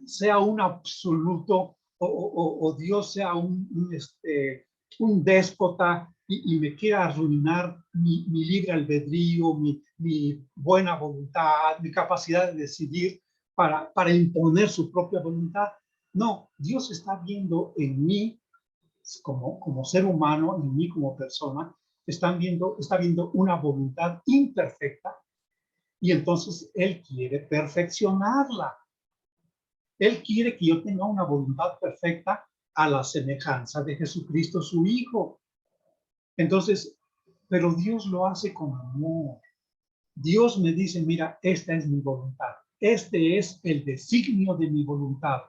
sea un absoluto o Dios sea un déspota y me quiera arruinar mi libre albedrío, mi buena voluntad, mi capacidad de decidir para imponer su propia voluntad. No, Dios está viendo en mí como ser humano, en mí como persona, está viendo una voluntad imperfecta y entonces Él quiere perfeccionarla. Él quiere que yo tenga una voluntad perfecta a la semejanza de Jesucristo, su Hijo. Entonces, pero Dios lo hace con amor. Dios me dice, mira, esta es mi voluntad. Este es el designio de mi voluntad.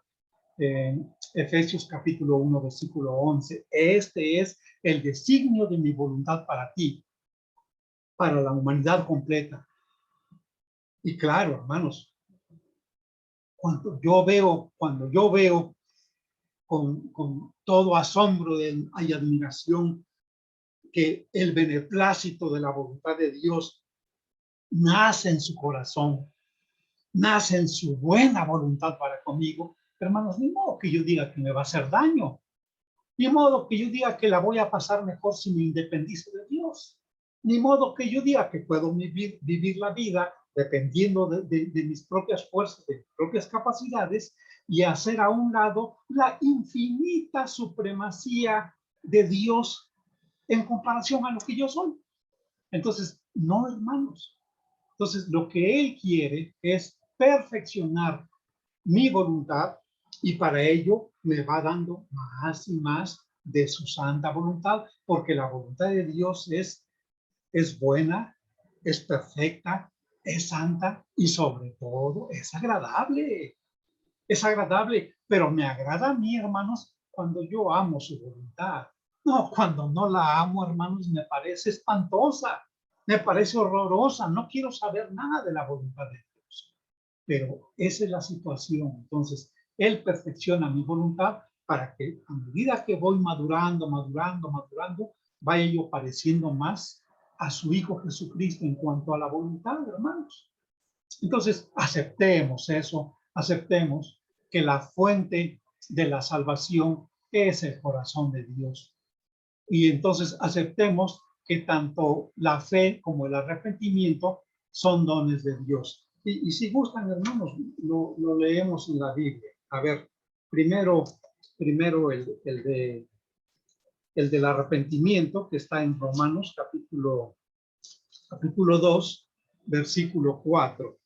En Efesios capítulo 1, versículo 11. Este es el designio de mi voluntad para ti, para la humanidad completa. Y claro, hermanos, cuando yo veo con todo asombro y admiración que el beneplácito de la voluntad de Dios nace en su corazón, nace en su buena voluntad para conmigo, hermanos, ni modo que yo diga que me va a hacer daño, ni modo que yo diga que la voy a pasar mejor si me independizo de Dios, ni modo que yo diga que puedo vivir la vida dependiendo de mis propias fuerzas, de mis propias capacidades y hacer a un lado la infinita supremacía de Dios en comparación a lo que yo soy. Entonces, no, hermanos. Entonces, lo que Él quiere es perfeccionar mi voluntad y para ello me va dando más y más de su santa voluntad, porque la voluntad de Dios es buena, es perfecta, es santa y sobre todo es agradable. Es agradable, pero me agrada a mí, hermanos, cuando yo amo su voluntad. No, cuando no la amo, hermanos, me parece espantosa, me parece horrorosa, no quiero saber nada de la voluntad de Dios. Pero esa es la situación. Entonces, Él perfecciona mi voluntad para que a medida que voy madurando, vaya yo pareciendo más a su Hijo Jesucristo en cuanto a la voluntad, hermanos. Entonces, aceptemos eso, aceptemos que la fuente de la salvación es el corazón de Dios. Y entonces aceptemos que tanto la fe como el arrepentimiento son dones de Dios. Y si gustan, hermanos, lo leemos en la Biblia. A ver, primero el del arrepentimiento, que está en Romanos capítulo 2, versículo 4.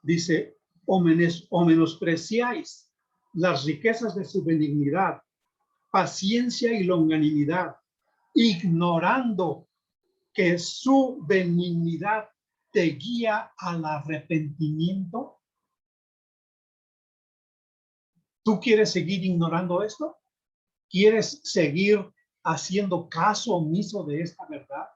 Dice, o menospreciáis las riquezas de su benignidad, paciencia y longanimidad, ignorando que su benignidad te guía al arrepentimiento. ¿Tú quieres seguir ignorando esto? ¿Quieres seguir haciendo caso omiso de esta verdad?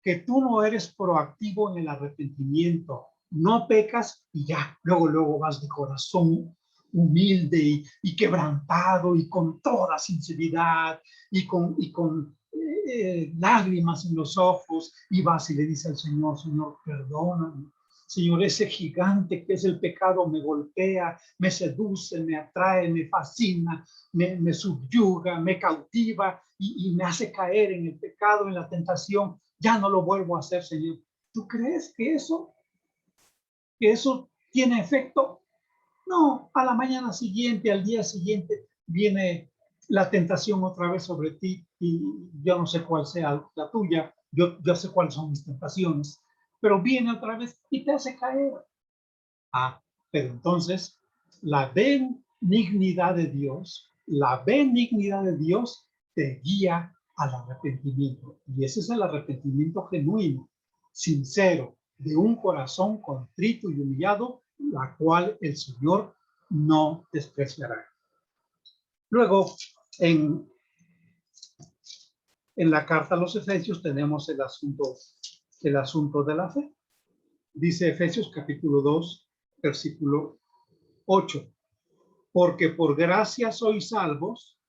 Que tú no eres proactivo en el arrepentimiento. No pecas y ya, luego vas de corazón humilde y quebrantado y con toda sinceridad y con lágrimas en los ojos y vas y le dices al Señor, Señor, perdóname. Señor, ese gigante que es el pecado me golpea, me seduce, me atrae, me fascina, me subyuga, me cautiva y me hace caer en el pecado, en la tentación. Ya no lo vuelvo a hacer, Señor. ¿Tú crees que eso tiene efecto? No, a la mañana siguiente, al día siguiente, viene la tentación otra vez sobre ti y yo no sé cuál sea la tuya, yo sé cuáles son mis tentaciones, pero viene otra vez y te hace caer. Pero entonces la benignidad de Dios te guía al arrepentimiento. Y ese es el arrepentimiento genuino, sincero, de un corazón contrito y humillado, la cual el Señor no despreciará. Luego, en la carta a los Efesios tenemos el asunto de la fe. Dice Efesios capítulo 2, versículo 8. Porque por gracia sois salvos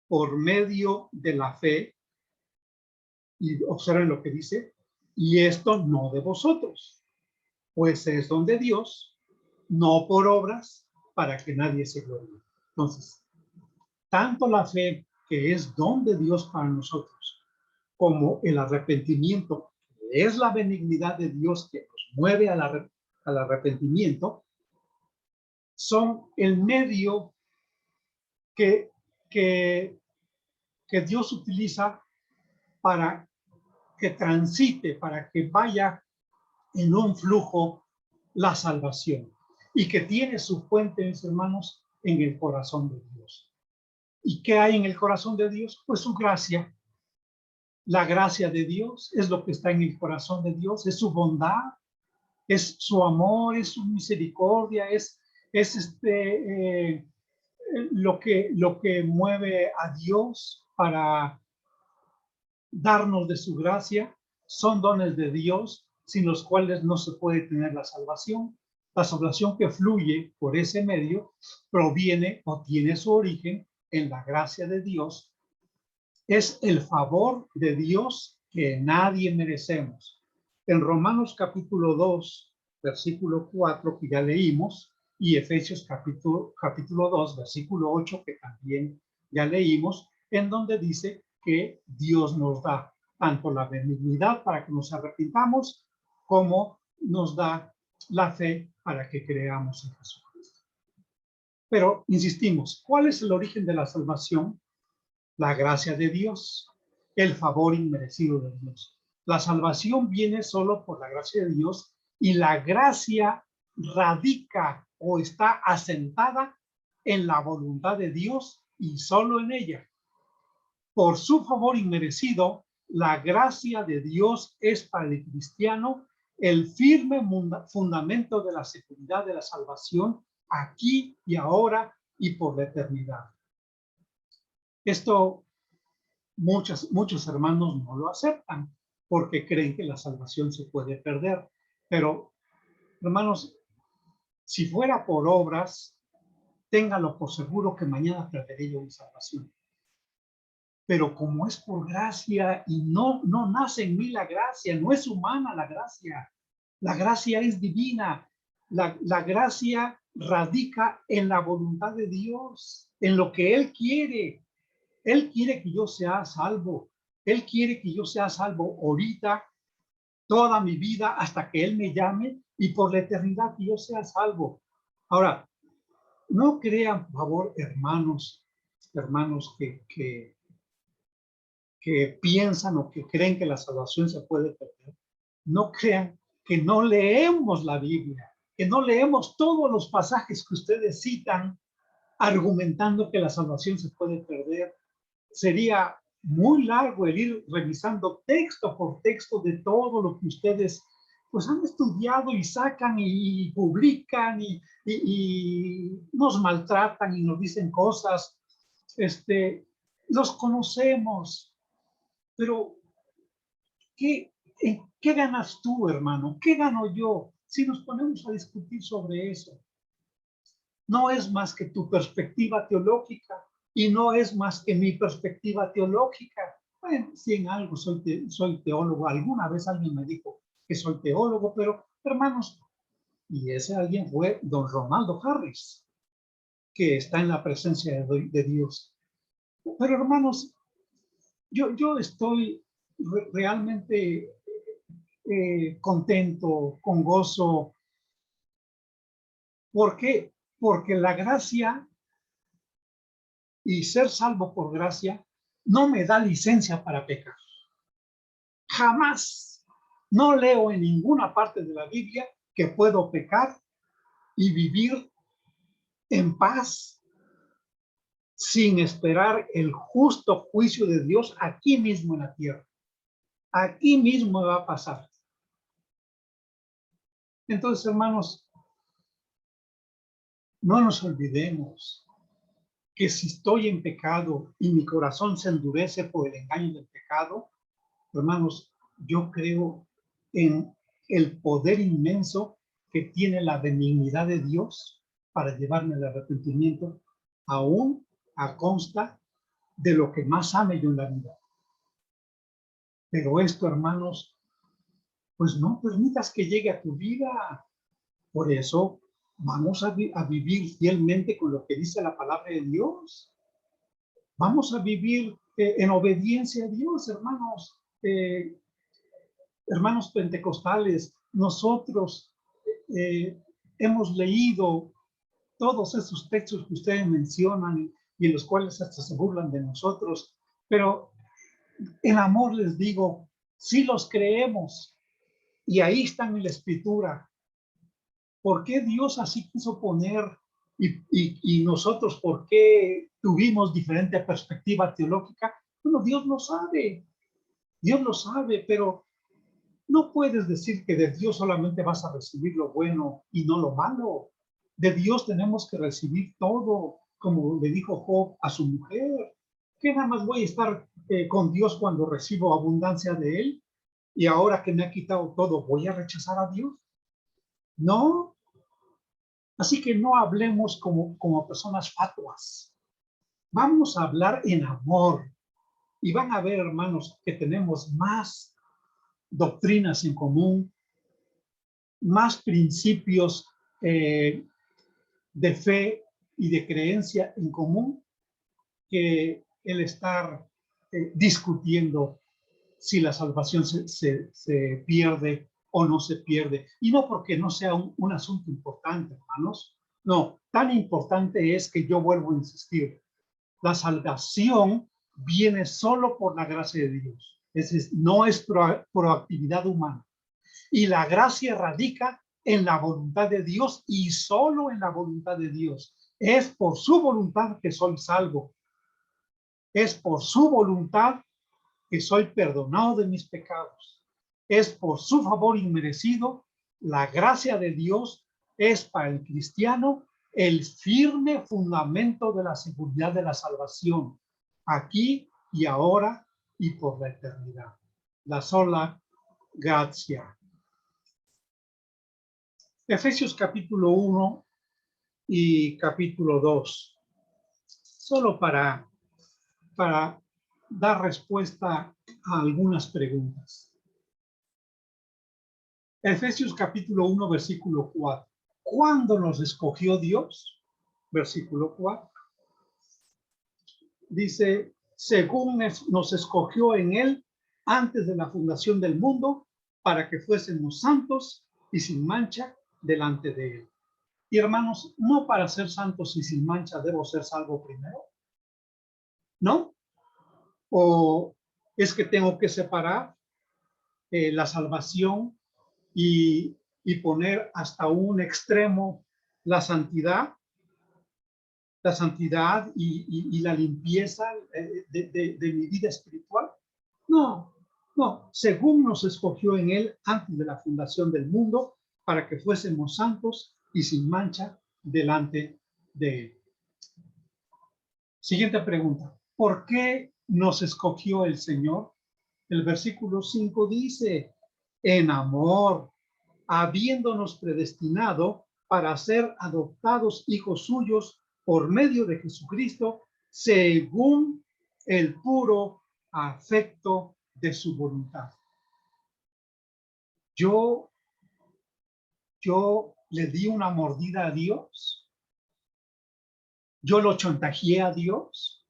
por medio de la fe. Y observen lo que dice, y esto no de vosotros, pues es don de Dios, no por obras, para que nadie se gloríe. Entonces, tanto la fe, que es don de Dios para nosotros, como el arrepentimiento, que es la benignidad de Dios que nos mueve al arrepentimiento, son el medio que Dios utiliza para que transite, para que vaya en un flujo la salvación y que tiene su fuente, mis hermanos, en el corazón de Dios. ¿Y qué hay en el corazón de Dios? Pues su gracia. La gracia de Dios es lo que está en el corazón de Dios, es su bondad, es su amor, es su misericordia, es lo que mueve a Dios para darnos de su gracia. Son dones de Dios sin los cuales no se puede tener la salvación. La salvación que fluye por ese medio proviene o tiene su origen en la gracia de Dios. Es el favor de Dios que nadie merecemos. En Romanos capítulo 2, versículo 4, que ya leímos, y Efesios capítulo 2, versículo 8, que también ya leímos, en donde dice que Dios nos da tanto la benignidad para que nos arrepintamos, como nos da la fe para que creamos en Jesucristo. Pero insistimos, ¿cuál es el origen de la salvación? La gracia de Dios, el favor inmerecido de Dios. La salvación viene solo por la gracia de Dios y la gracia radica o está asentada en la voluntad de Dios y solo en ella. Por su favor inmerecido, la gracia de Dios es para el cristiano el firme fundamento de la seguridad de la salvación aquí y ahora y por la eternidad. Esto muchos hermanos no lo aceptan porque creen que la salvación se puede perder. Pero, hermanos, si fuera por obras, téngalo por seguro que mañana perderé yo mi salvación. Pero como es por gracia y no nace en mí la gracia, no es humana la gracia es divina, la gracia radica en la voluntad de Dios, en lo que Él quiere. Él quiere que yo sea salvo, Él quiere que yo sea salvo ahorita, toda mi vida, hasta que Él me llame y por la eternidad que yo sea salvo. Ahora, no crean, por favor, hermanos que piensan o que creen que la salvación se puede perder. No crean que no leemos la Biblia, que no leemos todos los pasajes que ustedes citan argumentando que la salvación se puede perder. Sería muy largo el ir revisando texto por texto de todo lo que ustedes pues han estudiado y sacan y publican y nos maltratan y nos dicen cosas. Los conocemos, pero ¿qué ganas tú, hermano? ¿Qué gano yo si nos ponemos a discutir sobre eso? No es más que tu perspectiva teológica y no es más que mi perspectiva teológica. Bueno, si en algo soy teólogo, alguna vez alguien me dijo que soy teólogo, pero hermanos, y ese alguien fue don Ronaldo Harris, que está en la presencia de Dios. Pero hermanos, yo estoy realmente contento, con gozo. ¿Por qué? Porque la gracia y ser salvo por gracia no me da licencia para pecar. Jamás. No leo en ninguna parte de la Biblia que puedo pecar y vivir en paz sin esperar el justo juicio de Dios aquí mismo en la tierra. Aquí mismo va a pasar. Entonces, hermanos, no nos olvidemos que si estoy en pecado y mi corazón se endurece por el engaño del pecado, hermanos, yo creo en el poder inmenso que tiene la benignidad de Dios para llevarme al arrepentimiento, aún a consta de lo que más ame yo en la vida. Pero esto, hermanos, pues no permitas que llegue a tu vida. Por eso vamos a vivir fielmente con lo que dice la palabra de Dios. Vamos a vivir en obediencia a Dios, hermanos. Hermanos pentecostales, nosotros hemos leído todos esos textos que ustedes mencionan y en los cuales hasta se burlan de nosotros, pero en amor les digo, sí los creemos y ahí están en la escritura. ¿Por qué Dios así quiso poner y nosotros por qué tuvimos diferente perspectiva teológica? Bueno, Dios lo sabe, pero no puedes decir que de Dios solamente vas a recibir lo bueno y no lo malo. De Dios tenemos que recibir todo, como le dijo Job a su mujer. ¿Qué nada más voy a estar con Dios cuando recibo abundancia de Él? Y ahora que me ha quitado todo, ¿voy a rechazar a Dios? No. Así que no hablemos como personas fatuas. Vamos a hablar en amor. Y van a ver, hermanos, que tenemos más doctrinas en común, más principios de fe y de creencia en común que el estar discutiendo si la salvación se pierde o no se pierde. Y no porque no sea un asunto importante, hermanos. No, tan importante es que yo vuelvo a insistir. La salvación viene solo por la gracia de Dios. Es decir, no es proactividad humana. Y la gracia radica en la voluntad de Dios y solo en la voluntad de Dios. Es por su voluntad que soy salvo. Es por su voluntad que soy perdonado de mis pecados. Es por su favor inmerecido. La gracia de Dios es para el cristiano el firme fundamento de la seguridad de la salvación, aquí y ahora y por la eternidad. La sola gracia. Efesios capítulo 1 y capítulo 2, solo para dar respuesta a algunas preguntas. Efesios capítulo 1, versículo 4. ¿Cuándo nos escogió Dios? Versículo 4. Dice, según nos escogió en él antes de la fundación del mundo, para que fuésemos santos y sin mancha delante de él. Y hermanos, no para ser santos y sin mancha debo ser salvo primero, ¿no? O es que tengo que separar la salvación y poner hasta un extremo la santidad y la limpieza de mi vida espiritual. No, no, según nos escogió en él antes de la fundación del mundo, para que fuésemos santos y sin mancha delante de él. Siguiente pregunta. ¿Por qué nos escogió el Señor? El versículo 5 dice, en amor, habiéndonos predestinado para ser adoptados hijos suyos por medio de Jesucristo, según el puro afecto de su voluntad. Yo le di una mordida a Dios. Yo lo chantajeé a Dios.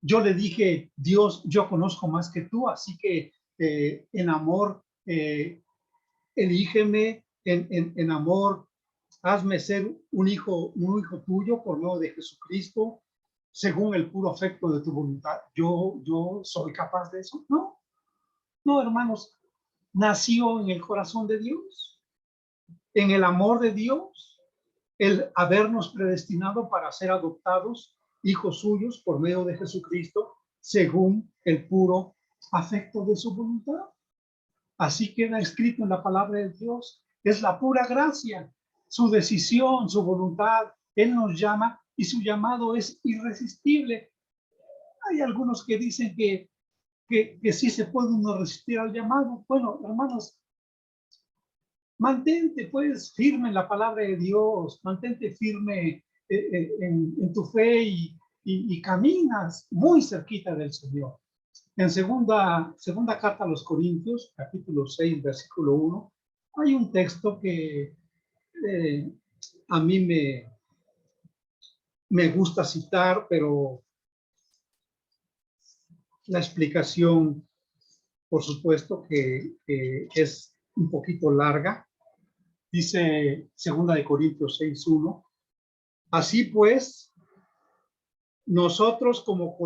Yo le dije, Dios, yo conozco más que tú, así que en amor, elígeme, en amor, hazme ser un hijo tuyo por medio de Jesucristo, según el puro afecto de tu voluntad. ¿Yo soy capaz de eso? No, no, hermanos. Nació en el corazón de Dios, en el amor de Dios, el habernos predestinado para ser adoptados hijos suyos por medio de Jesucristo, según el puro afecto de su voluntad. Así queda escrito en la palabra de Dios. Es la pura gracia, su decisión, su voluntad. Él nos llama y su llamado es irresistible. Hay algunos que dicen que sí se puede uno resistir al llamado. Bueno, hermanos, mantente pues firme en la palabra de Dios, mantente firme en tu fe y caminas muy cerquita del Señor. En segunda carta a los Corintios, capítulo 6, versículo 1, hay un texto que a mí me gusta citar, pero la explicación, por supuesto, que es un poquito larga. Dice segunda de Corintios 6, 1, así pues, nosotros como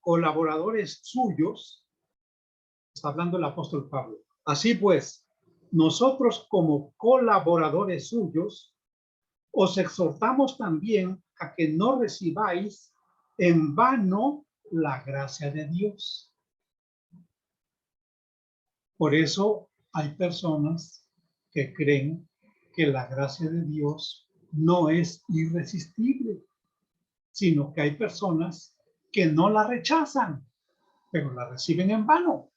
colaboradores suyos, está hablando el apóstol Pablo, así pues, nosotros como colaboradores suyos, os exhortamos también a que no recibáis en vano la gracia de Dios. Por eso hay personas que creen que la gracia de Dios no es irresistible, sino que hay personas que no la rechazan, pero la reciben en vano.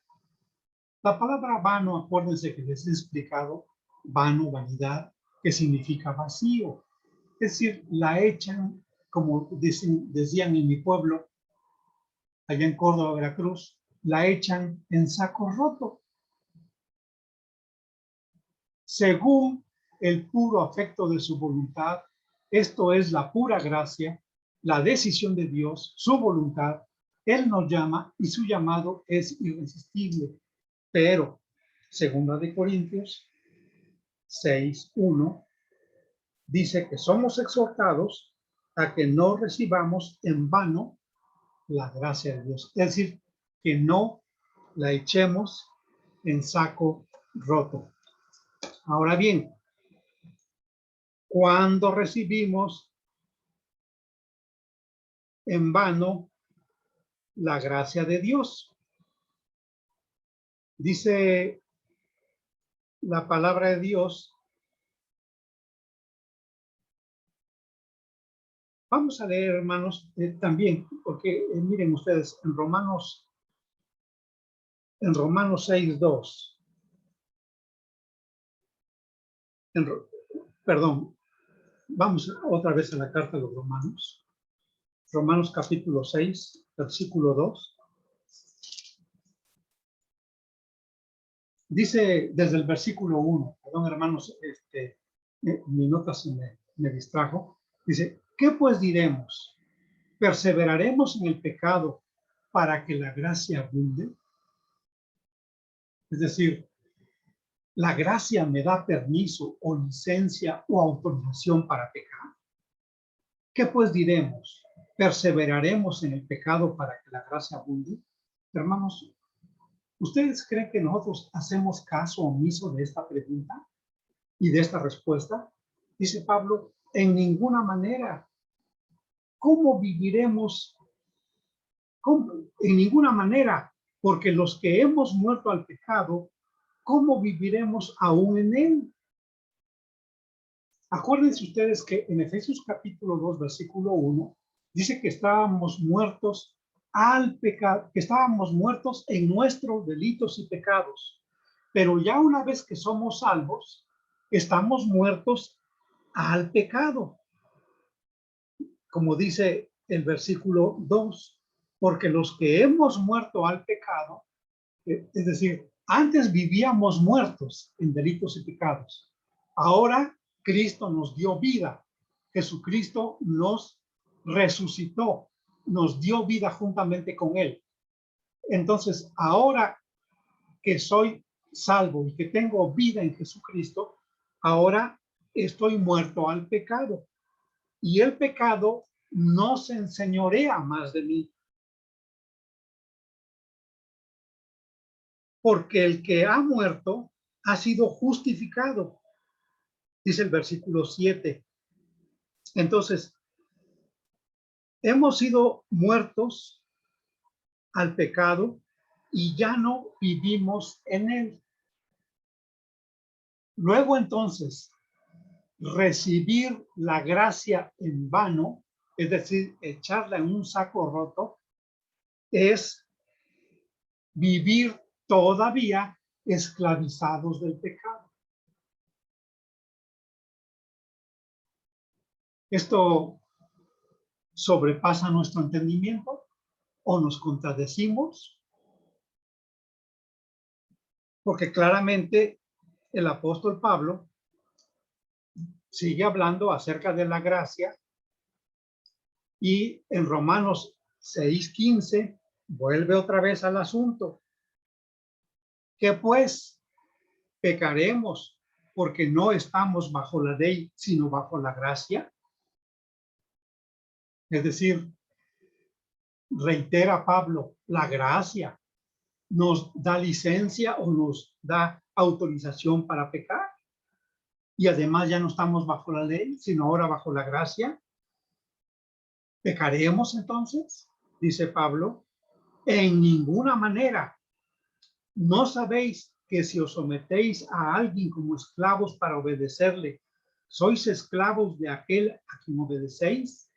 La palabra vano, acuérdense que les he explicado, vano, vanidad, que significa vacío. Es decir, la echan, como decían en mi pueblo, allá en Córdoba, Veracruz, la echan en saco roto. Según el puro afecto de su voluntad, esto es la pura gracia, la decisión de Dios, su voluntad. Él nos llama y su llamado es irresistible. Pero, segunda de Corintios 6:1, dice que somos exhortados a que no recibamos en vano la gracia de Dios. Es decir, que no la echemos en saco roto. Ahora bien, cuando recibimos en vano la gracia de Dios, dice la palabra de Dios. Vamos a leer, hermanos, también, porque miren ustedes, en Romanos 6:2, perdón, Vamos otra vez a la carta de los Romanos. Romanos capítulo 6, versículo 2. Dice desde el versículo 1, perdón hermanos, mi nota se me distrajo. Dice, ¿qué pues diremos? ¿Perseveraremos en el pecado para que la gracia abunde? Es decir, ¿la gracia me da permiso o licencia o autorización para pecar? ¿Qué pues diremos? ¿Perseveraremos en el pecado para que la gracia abunde? Hermanos, ¿ustedes creen que nosotros hacemos caso omiso de esta pregunta y de esta respuesta? Dice Pablo, en ninguna manera. ¿Cómo viviremos? ¿Cómo? En ninguna manera, porque los que hemos muerto al pecado, ¿cómo viviremos aún en él? Acuérdense ustedes que en Efesios capítulo 2, versículo 1, dice que estábamos muertos al pecado, que estábamos muertos en nuestros delitos y pecados. Pero ya una vez que somos salvos, estamos muertos al pecado. Como dice el versículo 2, porque los que hemos muerto al pecado, es decir, antes vivíamos muertos en delitos y pecados. Ahora Cristo nos dio vida. Jesucristo nos resucitó, nos dio vida juntamente con Él. Entonces, ahora que soy salvo y que tengo vida en Jesucristo, ahora estoy muerto al pecado. Y el pecado no se enseñorea más de mí. Porque el que ha muerto ha sido justificado, dice el versículo 7. Entonces, hemos sido muertos al pecado y ya no vivimos en él. Luego entonces, recibir la gracia en vano, es decir, echarla en un saco roto, es vivir todavía esclavizados del pecado. Esto sobrepasa nuestro entendimiento o nos contradecimos, porque claramente el apóstol Pablo sigue hablando acerca de la gracia y en Romanos 6:15 vuelve otra vez al asunto. ¿Qué pues? ¿Pecaremos porque no estamos bajo la ley, sino bajo la gracia? Es decir, reitera Pablo, la gracia nos da licencia o nos da autorización para pecar. Y además ya no estamos bajo la ley, sino ahora bajo la gracia. ¿Pecaremos entonces? Dice Pablo. En ninguna manera. ¿No sabéis que si os sometéis a alguien como esclavos para obedecerle, sois esclavos de aquel a quien obedecéis,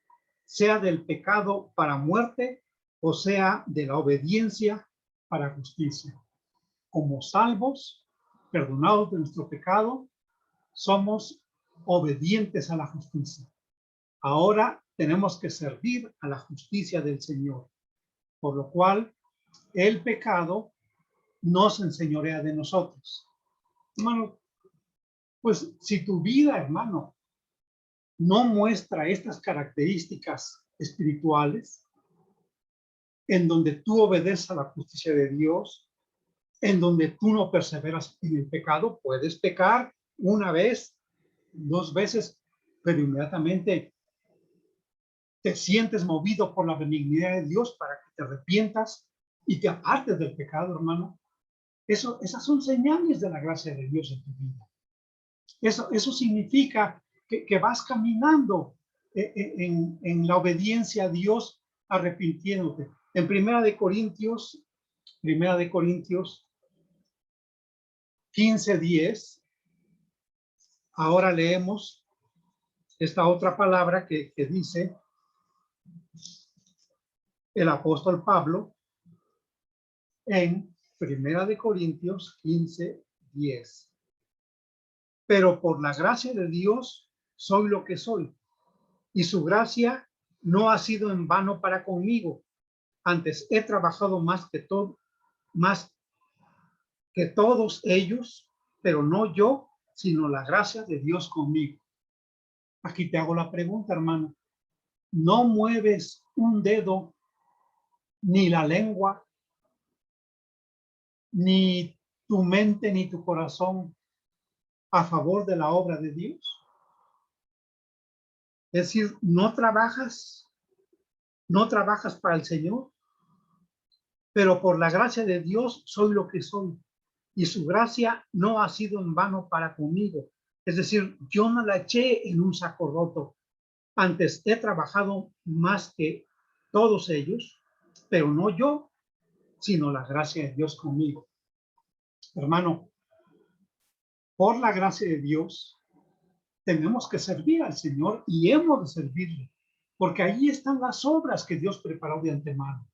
sea del pecado para muerte o sea de la obediencia para justicia? Como salvos, perdonados de nuestro pecado, somos obedientes a la justicia. Ahora tenemos que servir a la justicia del Señor, por lo cual el pecado no se enseñorea de nosotros. Hermano, pues si tu vida, hermano, no muestra estas características espirituales, en donde tú obedeces a la justicia de Dios, en donde tú no perseveras en el pecado, puedes pecar una vez, dos veces, pero inmediatamente te sientes movido por la benignidad de Dios para que te arrepientas y te apartes del pecado, hermano. Esas son señales de la gracia de Dios en tu vida. Eso significa que vas caminando en la obediencia a Dios, arrepintiéndote. En Primera de Corintios 15:10, ahora leemos esta otra palabra que dice el apóstol Pablo en Primera de Corintios 15:10. Pero por la gracia de Dios soy lo que soy. Y su gracia no ha sido en vano para conmigo. Antes he trabajado más que todos ellos, pero no yo, sino la gracia de Dios conmigo. Aquí te hago la pregunta, hermano. ¿No mueves un dedo, ni la lengua, ni tu mente, ni tu corazón a favor de la obra de Dios? Es decir, no trabajas para el Señor, pero por la gracia de Dios soy lo que soy. Y su gracia no ha sido en vano para conmigo. Es decir, yo no la eché en un saco roto. Antes he trabajado más que todos ellos, pero no yo, sino la gracia de Dios conmigo. Hermano, por la gracia de Dios, tenemos que servir al Señor y hemos de servirle, porque ahí están las obras que Dios preparó de antemano.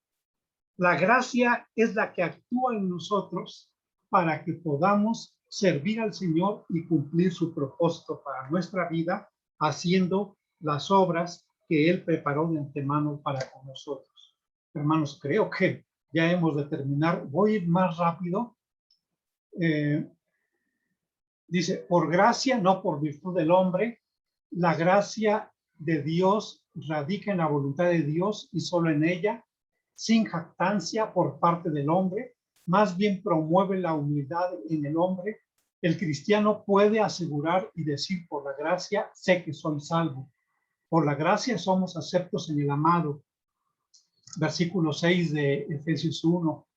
La gracia es la que actúa en nosotros para que podamos servir al Señor y cumplir su propósito para nuestra vida, haciendo las obras que Él preparó de antemano para con nosotros. Hermanos, creo que ya hemos de terminar. Voy a ir más rápido. Dice, por gracia, no por virtud del hombre. La gracia de Dios radica en la voluntad de Dios y solo en ella, sin jactancia por parte del hombre, más bien promueve la humildad en el hombre. El cristiano puede asegurar y decir, por la gracia sé que soy salvo. Por la gracia somos aceptos en el amado. Versículo 6 de Efesios 1.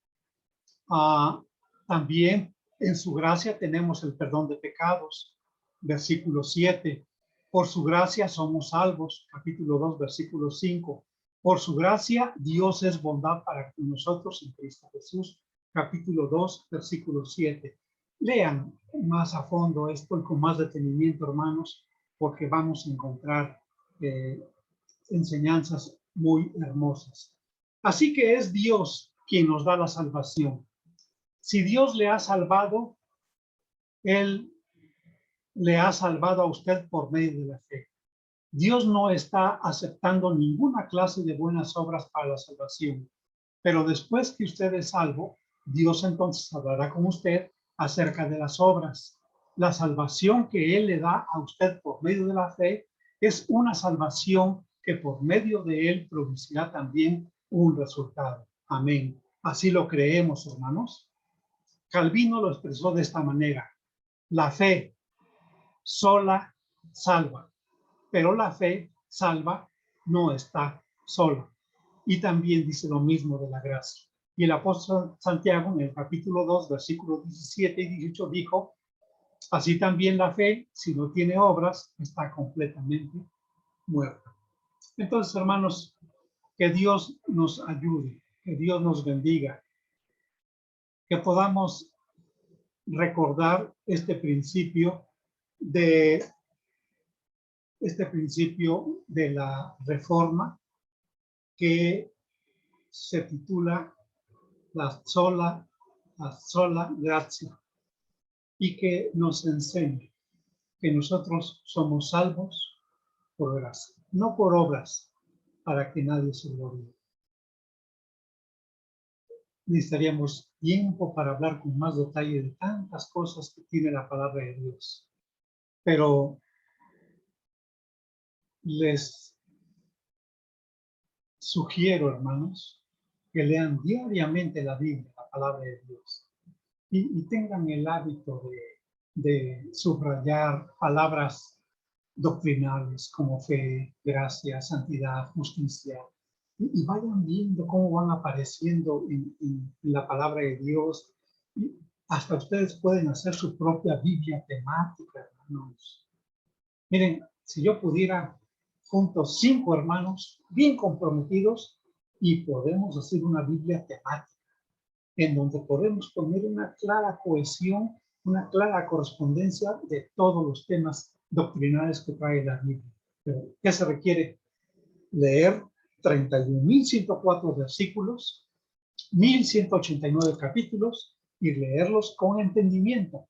También en su gracia tenemos el perdón de pecados. Versículo 7. Por su gracia somos salvos. Capítulo 2, versículo 5. Por su gracia, Dios es bondad para nosotros en Cristo Jesús. Capítulo 2, versículo 7. Lean más a fondo esto y con más detenimiento, hermanos, porque vamos a encontrar enseñanzas muy hermosas. Así que es Dios quien nos da la salvación. Si Dios le ha salvado, Él le ha salvado a usted por medio de la fe. Dios no está aceptando ninguna clase de buenas obras para la salvación, pero después que usted es salvo, Dios entonces hablará con usted acerca de las obras. La salvación que Él le da a usted por medio de la fe es una salvación que por medio de Él producirá también un resultado. Amén. Así lo creemos, hermanos. Calvino lo expresó de esta manera: la fe sola salva, pero la fe salva no está sola. Y también dice lo mismo de la gracia. Y el apóstol Santiago en el capítulo 2, versículos 17 y 18 dijo, así también la fe, si no tiene obras, está completamente muerta. Entonces, hermanos, que Dios nos ayude, que Dios nos bendiga, que podamos recordar este principio de la reforma que se titula la sola gracia y que nos enseña que nosotros somos salvos por gracia, no por obras, para que nadie se gloríe. Necesitaríamos tiempo para hablar con más detalle de tantas cosas que tiene la palabra de Dios, pero les sugiero, hermanos, que lean diariamente la Biblia, la palabra de Dios, y tengan el hábito de subrayar palabras doctrinales como fe, gracia, santidad, justicia, y vayan viendo cómo van apareciendo en la palabra de Dios. Y hasta ustedes pueden hacer su propia Biblia temática, hermanos. Miren, si yo pudiera, juntos 5 hermanos bien comprometidos, y podemos hacer una Biblia temática en donde podemos poner una clara cohesión, una clara correspondencia de todos los temas doctrinales que trae la Biblia. Pero, ¿qué se requiere? Leer 31.104 versículos, 1.189 capítulos y leerlos con entendimiento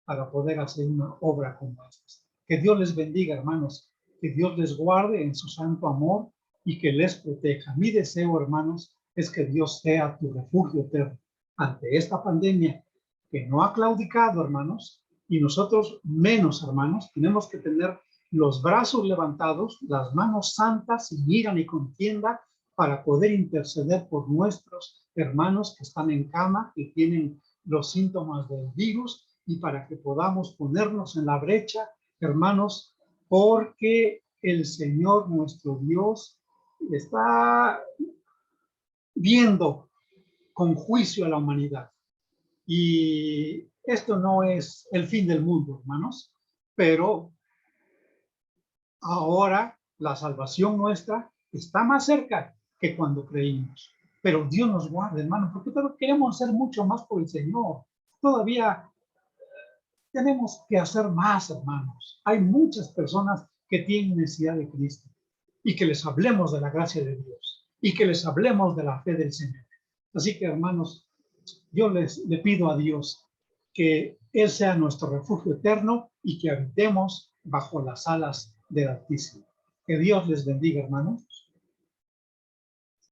para poder hacer una obra como esta. Que Dios les bendiga, hermanos. Que Dios les guarde en su santo amor y que les proteja. Mi deseo, hermanos, es que Dios sea tu refugio eterno ante esta pandemia que no ha claudicado, hermanos, y nosotros menos, hermanos, tenemos que tener los brazos levantados, las manos santas, sin ira ni contienda, para poder interceder por nuestros hermanos que están en cama, que tienen los síntomas del virus, y para que podamos ponernos en la brecha, hermanos, porque el Señor nuestro Dios está viendo con juicio a la humanidad. Y esto no es el fin del mundo, hermanos, pero ahora la salvación nuestra está más cerca que cuando creímos. Pero Dios nos guarde, hermano, porque todos queremos hacer mucho más por el Señor. Todavía tenemos que hacer más, hermanos. Hay muchas personas que tienen necesidad de Cristo y que les hablemos de la gracia de Dios y que les hablemos de la fe del Señor. Así que, hermanos, yo le pido a Dios que Él sea nuestro refugio eterno y que habitemos bajo las alas del Altísimo. Que Dios les bendiga, hermanos.